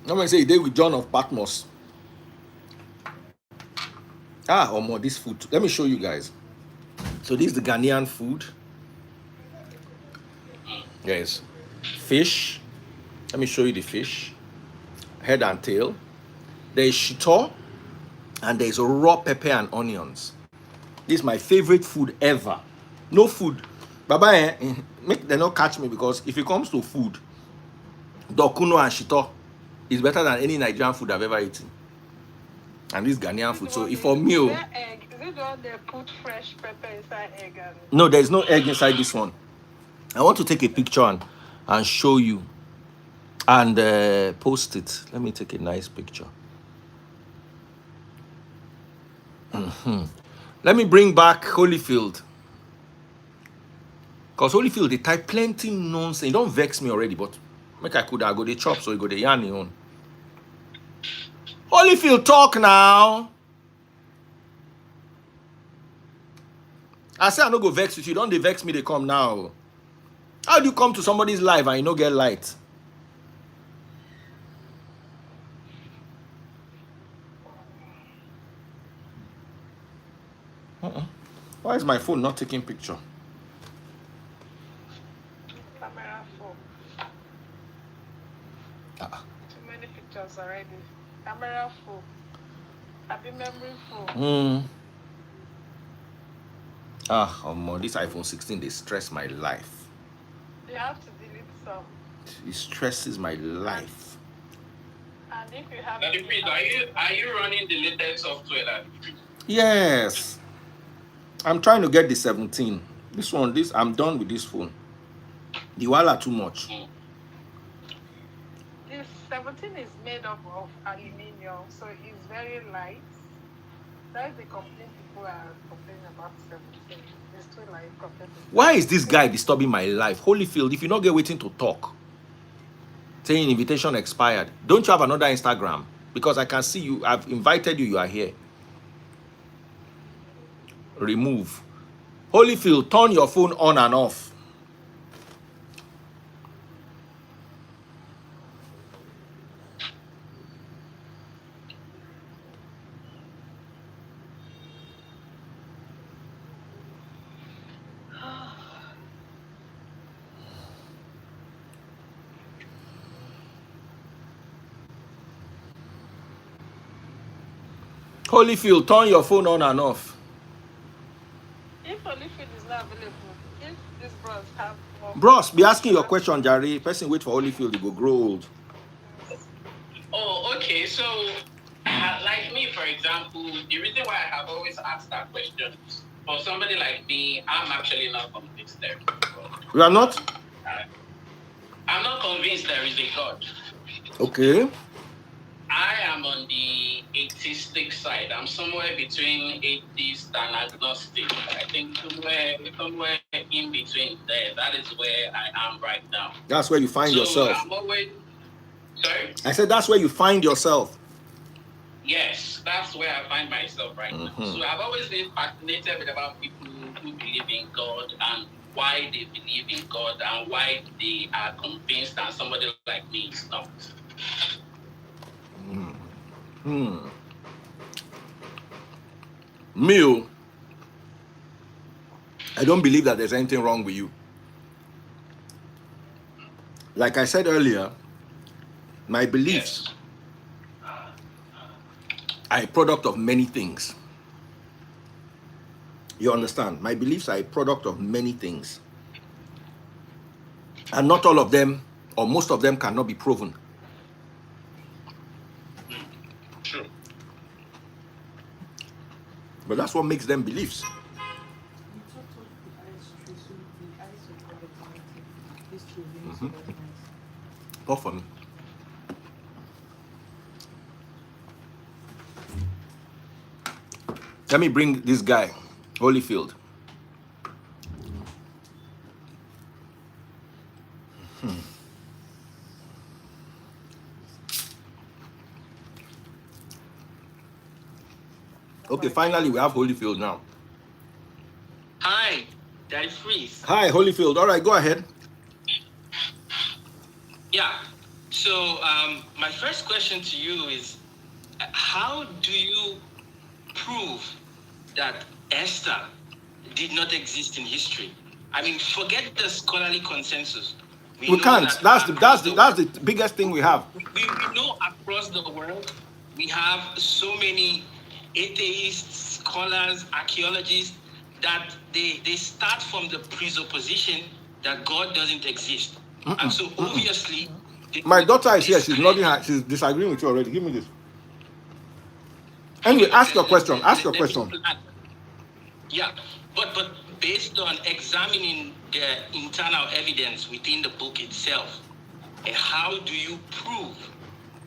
I'm going to say a day with John of Patmos. Omo, this food. Let me show you guys. So this is the Ghanaian food. Yes. Fish. Let me show you the fish. Head and tail. There is shito. And there is raw pepper and onions. This is my favorite food ever. No food. Baba, make them not catch me, because if it comes to food, dokuno and shito is better than any Nigerian food I've ever eaten. And this Ghanaian food. So if for me, Is there egg? Is it the one they put fresh pepper inside egg? And... no, there is no egg inside this one. I want to take a picture and show you and post it. Let me take a nice picture. Let me bring back Holyfield. Because Holyfield, they type plenty nonsense. It don't vex me already, but make I go the chop, so you go the yarn on. Holyfield, talk now. I say I no go vex with you. Don't they vex me, they come now. How do you come to somebody's life and you no get light? Why is my phone not taking picture? Camera full. Too many pictures already. Camera full. Happy memory full. This iPhone 16, they stress my life. You have to delete some. It stresses my life. And if you have... Are you running the latest software? Yes. I'm trying to get the 17. I'm done with this phone. The wala too much. This 17 is made up of aluminium, so it's very light. That's the complaint people are complaining about 17. It's too light compared to... Why is this guy disturbing my life? Holyfield, if you not get waiting to talk, saying invitation expired, don't you have another Instagram? Because I can see you. I've invited you. You are here. Remove. Holyfield, turn your phone on and off. Holyfield, turn your phone on and off. If Holyfield is not available, if these bros have more... Bros, be asking your question, Jerry. Person wait for Holyfield, he go grow old. Oh, okay. So, like me, for example, the reason why I have always asked that question, for somebody like me, I'm actually not convinced there is a God. You are not? I'm not convinced there is a God. Okay. I am on the atheistic side. I'm somewhere between atheist and agnostic. I think somewhere in between there. That is where I am right now. That's where you find yourself. I'm always... Sorry? I said that's where you find yourself. Yes, that's where I find myself right now. So I've always been fascinated about people who believe in God and why they believe in God and why they are convinced and somebody like me is not. Me, I don't believe that there's anything wrong with you. Like I said earlier, my beliefs are a product of many things. You understand? My beliefs are a product of many things. And not all of them, or most of them, cannot be proven. True. But that's what makes them beliefs. Not for me. Let me bring this guy, Holyfield. Okay, finally we have Holyfield now. Hi, Daddy Freeze. Hi, Holyfield. All right, go ahead. Yeah. So, my first question to you is, how do you prove that Esther did not exist in history? I mean, forget the scholarly consensus. We can't. That's the biggest thing we have. We know across the world we have so many atheists, scholars, archaeologists, that they start from the presupposition that God doesn't exist. And so obviously... My daughter is here. She's nodding her. She's disagreeing with you already. Give me this. Anyway, ask your question. Ask your question. Yeah, but based on examining the internal evidence within the book itself, how do you prove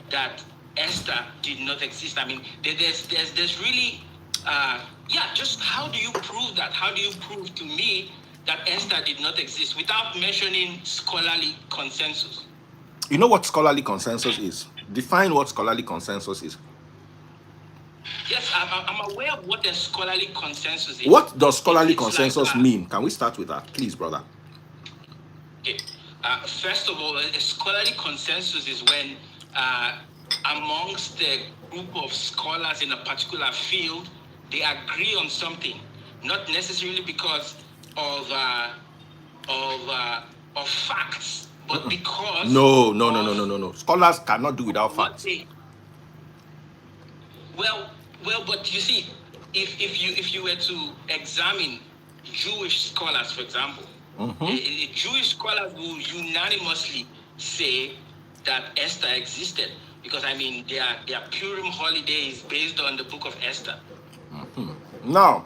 that Esther did not exist? I mean, there's really, just how do you prove that? How do you prove to me that Esther did not exist without mentioning scholarly consensus? You know what scholarly consensus is? Define what scholarly consensus is. Yes, I'm aware of what a scholarly consensus is. What does scholarly consensus like, mean? Can we start with that, please, brother? Okay. First of all, a scholarly consensus is when amongst the group of scholars in a particular field, they agree on something, not necessarily because of facts, but because No. Scholars cannot do without facts. Well, but you see, if you were to examine Jewish scholars, for example, Jewish scholars will unanimously say that Esther existed, because I mean their Purim holiday is based on the book of Esther. Now,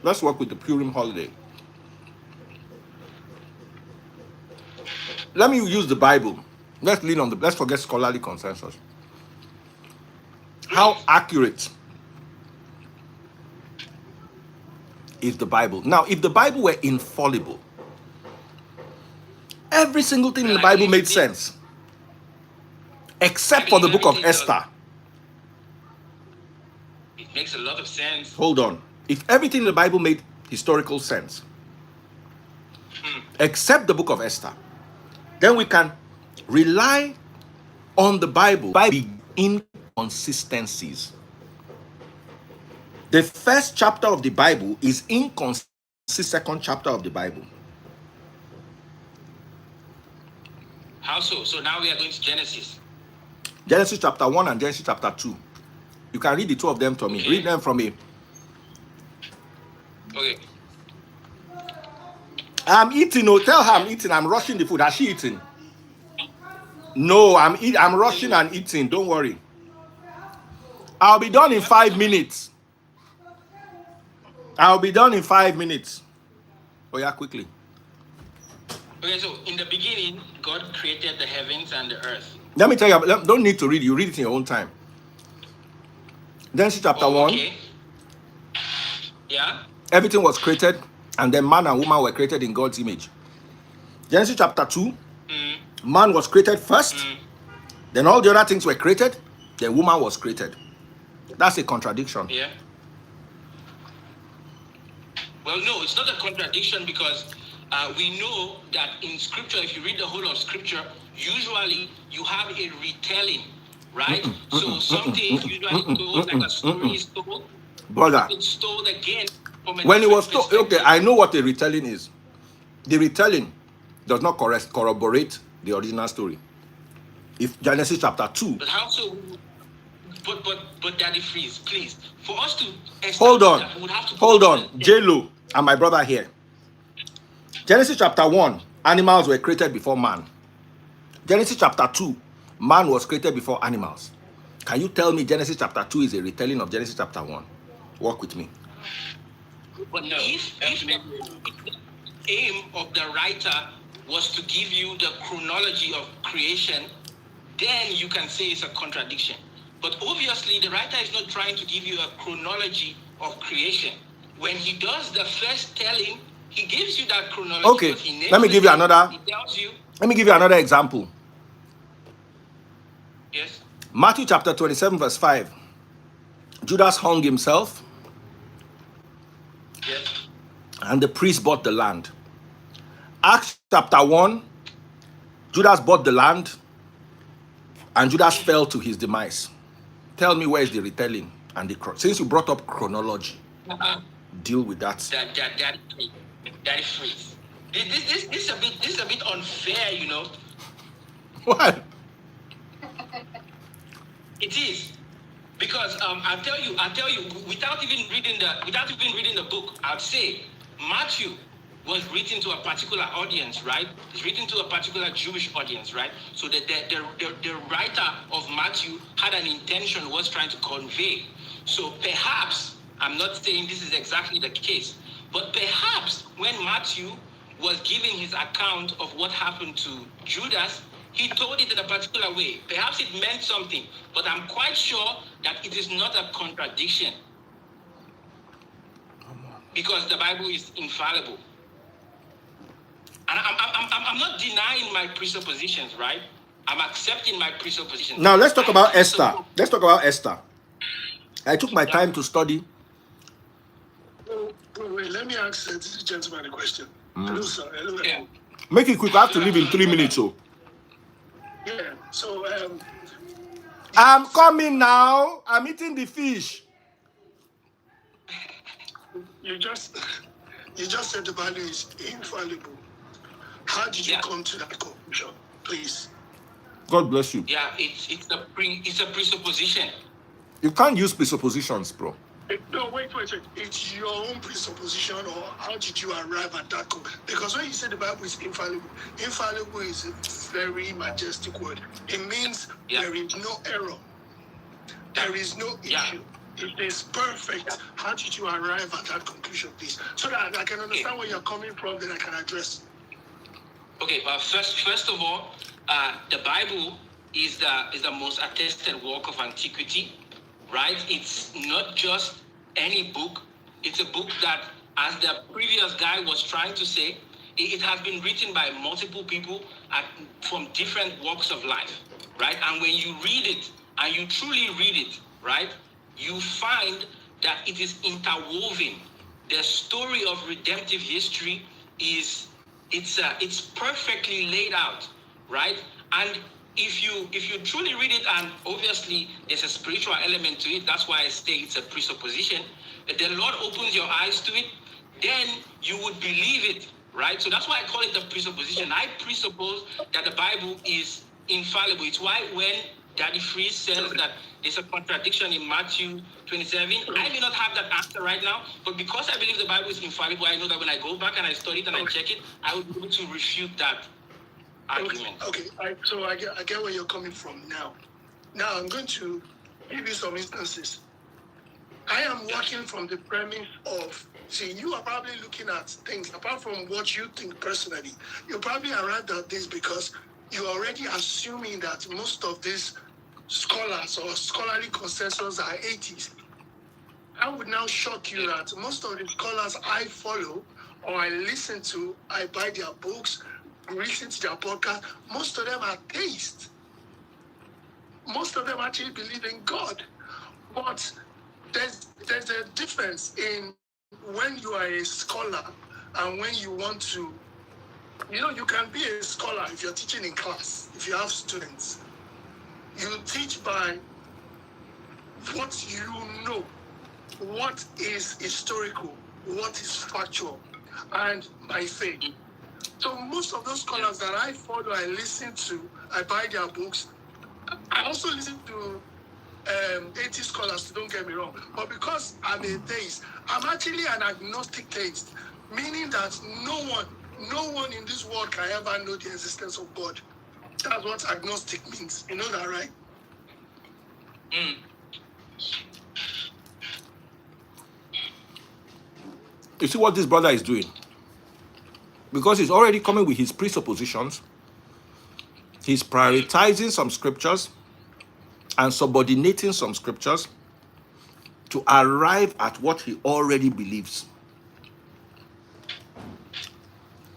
let's work with the Purim holiday. Let me use the Bible. Let's forget scholarly consensus. How accurate is the Bible? Now, if the Bible were infallible, every single thing in the Bible made sense, except for the book of Esther. It makes a lot of sense. Hold on. If everything in the Bible made historical sense, except the book of Esther, then we can rely on the Bible by inconsistencies. The first chapter of the Bible is inconsistent. Second chapter of the Bible. How so? So now we are going to Genesis. Genesis chapter 1 and Genesis chapter 2. You can read the two of them to me. Okay. Read them from me. Okay. I'm eating. Oh, tell her I'm eating. I'm rushing the food. Has she eaten? No, I'm rushing and eating. Don't worry. I'll be done in 5 minutes. Oh yeah, quickly. Okay, so in the beginning, God created the heavens and the earth. Let me tell you, don't need to read. You read it in your own time. Genesis chapter 1. Okay. Yeah. Everything was created, and then man and woman were created in God's image. Genesis chapter 2. Man was created first. Then all the other things were created. Then woman was created. That's a contradiction. Yeah. Well, no, it's not a contradiction, because we know that in Scripture, if you read the whole of Scripture, usually you have a retelling, right? So something usually told, like a story is told, Brother, it's told again from a when it was different told, okay, I know what a retelling is. The retelling does not corroborate the original story. If Genesis chapter 2. But how so? But Daddy Freeze, please, for us to Hold on. that, we would have to Hold on. J-Lo and my brother here. Genesis chapter 1, animals were created before man. Genesis chapter 2, man was created before animals. Can you tell me Genesis chapter 2 is a retelling of Genesis chapter 1? Work with me. But no, if the aim of the writer was to give you the chronology of creation, then you can say it's a contradiction. But obviously, the writer is not trying to give you a chronology of creation. When he does the first telling, he gives you that chronology. Okay, let me give you another. He tells you. Let me give you another example. Yes. Matthew chapter 27 verse 5. Judas hung himself. Yes. And the priest bought the land. Acts chapter 1. Judas bought the land. And Judas fell to his demise. Tell me, where is the retelling and the since you brought up chronology, deal with that. That is phrase. This is a bit unfair, you know. What? It is. Because I'll tell you, without even reading the book, I'd say Matthew was written to a particular audience, right? It's written to a particular Jewish audience, right? So the writer of Matthew had an intention, was trying to convey. So perhaps, I'm not saying this is exactly the case, but perhaps when Matthew was giving his account of what happened to Judas, he told it in a particular way. Perhaps it meant something, but I'm quite sure that it is not a contradiction, because the Bible is infallible. And I'm not denying my presuppositions, right? I'm accepting my presuppositions. Now let's talk about Esther. Let's talk about Esther. I took my time to study. Wait, let me ask this gentleman a question. Hello, sir. Hello. Yeah. Make it quick. I have to leave in 3 minutes. So Yeah. So, I'm coming now. I'm eating the fish. you just said the Bible is infallible. How did you come to that conclusion, please? God bless you. Yeah, it's a presupposition. You can't use presuppositions, bro. No, wait. It's your own presupposition, or how did you arrive at that conclusion? Because when you say the Bible is infallible is a very majestic word. It means there is no error. There is no issue. It is perfect. How did you arrive at that conclusion, please? So that I can understand where you're coming from, then I can address. Okay, first of all, the Bible is the most attested work of antiquity, right? It's not just any book. It's a book that, as the previous guy was trying to say, it has been written by multiple people from different walks of life, right? And when you read it, and you truly read it, right, you find that it is interwoven. The story of redemptive history it's perfectly laid out, right? And if you truly read it, and obviously there's a spiritual element to it, that's why I say it's a presupposition. The Lord opens your eyes to it, then you would believe it, right? So that's why I call it a presupposition. I presuppose that the Bible is infallible. It's why when Daddy Freeze says that there's a contradiction in Matthew 27, I may not have that answer right now, but because I believe the Bible is infallible, I know that when I go back and I study it and I check it, I will be able to refute that argument. Okay. So I get where you're coming from now. Now I'm going to give you some instances. I am working from the premise of, see, you are probably looking at things, apart from what you think personally, you probably arrived at this because you're already assuming that most of these scholars or scholarly consensus are atheists. I would now shock you that most of the scholars I follow or I listen to, I buy their books, listen to their podcast, most of them are theists. Most of them actually believe in God. But there's a difference in when you are a scholar and when you want to, you can be a scholar if you're teaching in class, if you have students. You teach by what you know, what is historical, what is factual, and by faith. So most of those scholars that I follow, I listen to, I buy their books. I also listen to atheist scholars, don't get me wrong. But because I'm a theist, I'm actually an agnostic theist, meaning that no one in this world can ever know the existence of God. That's what agnostic means. You know that, right? You see what this brother is doing? Because he's already coming with his presuppositions. He's prioritizing some scriptures and subordinating some scriptures to arrive at what he already believes.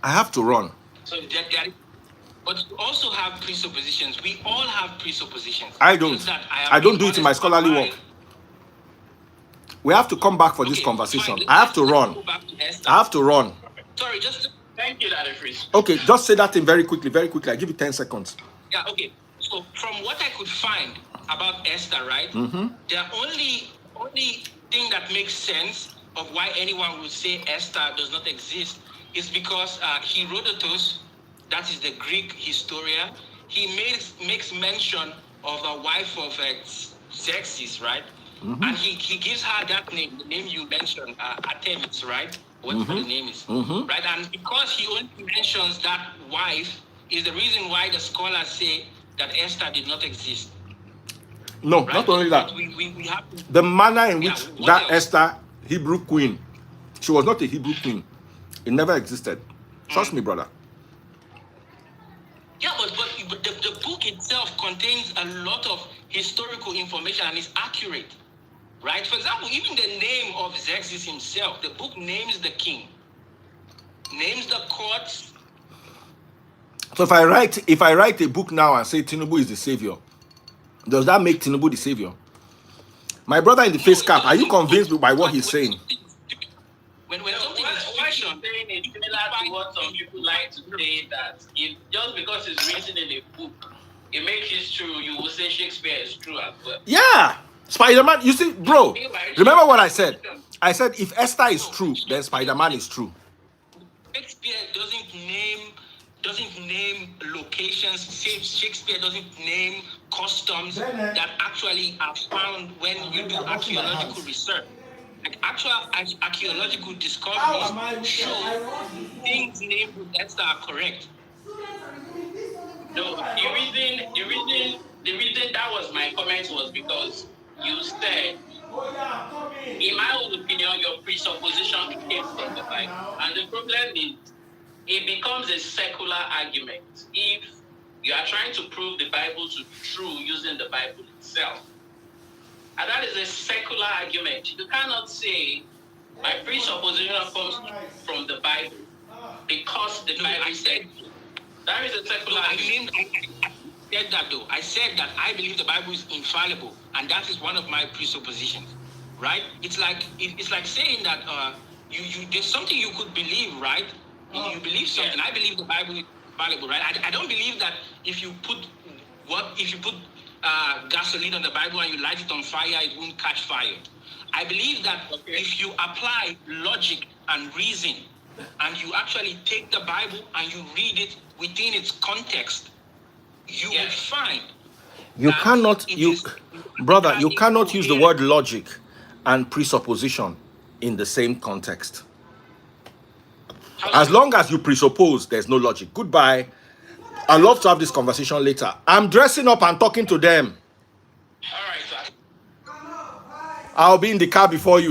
I have to run. So but you also have presuppositions. We all have presuppositions. I don't. I don't do it in my scholarly work. We have to come back for this conversation. Fine. I have to run. I have to run. Sorry, thank you, Daddy Freeze. Okay, just say that thing very quickly. I give you 10 seconds. Yeah, okay. So from what I could find about Esther, right? The only thing that makes sense of why anyone would say Esther does not exist is because Herodotus, that is the Greek historian, he makes mention of a wife of Xerxes, right? And he gives her that name, the name you mentioned, Artemis, right? Whatever the name is, right? And because he only mentions that wife, is the reason why the scholars say that Esther did not exist. No, Right? not only that. But we have The manner in which what that else? Esther, Hebrew queen, she was not a Hebrew queen. It never existed. Trust me, brother. Yeah, but the book itself contains a lot of historical information and is accurate, right? For example, even the name of Xerxes himself, the book names the king, names the courts. So if I write a book now and say Tinubu is the savior, does that make Tinubu the savior? My brother in the face cap, are you convinced by what he's saying? When something is What fiction, you're saying is similar to what some people like to say, that if just because it's written in a book, it makes it true. You will say Shakespeare is true as well. Yeah. Spider-Man, you see, bro, remember what I said? I said if Esther is true, then Spider-Man is true. Shakespeare doesn't name locations. Shakespeare doesn't name customs that actually are found when you do archaeological research. Like actual archaeological discoveries show things named with Esther are correct. No, the reason that was my comment was because you said, in my own opinion, your presupposition came from the Bible, and the problem is it becomes a secular argument if you are trying to prove the Bible to be true using the Bible itself. And that is a secular argument. You cannot say my presupposition comes from the Bible because the Bible said that is a secular argument. I said that though. I said that I believe the Bible is infallible, and that is one of my presuppositions, right? It's like saying that you there's something you could believe, right? You believe something. Yeah. I believe the Bible is infallible, right? I don't believe that if you put gasoline on the Bible and you light it on fire, it won't catch fire. I believe that if you apply logic and reason, and you actually take the Bible and you read it within its context, you will find you cannot use the word logic and presupposition in the same context. As long as you presuppose, there's no logic. Goodbye. I'd love to have this conversation later. I'm dressing up and talking to them. All right, sir. I'll be in the car before you.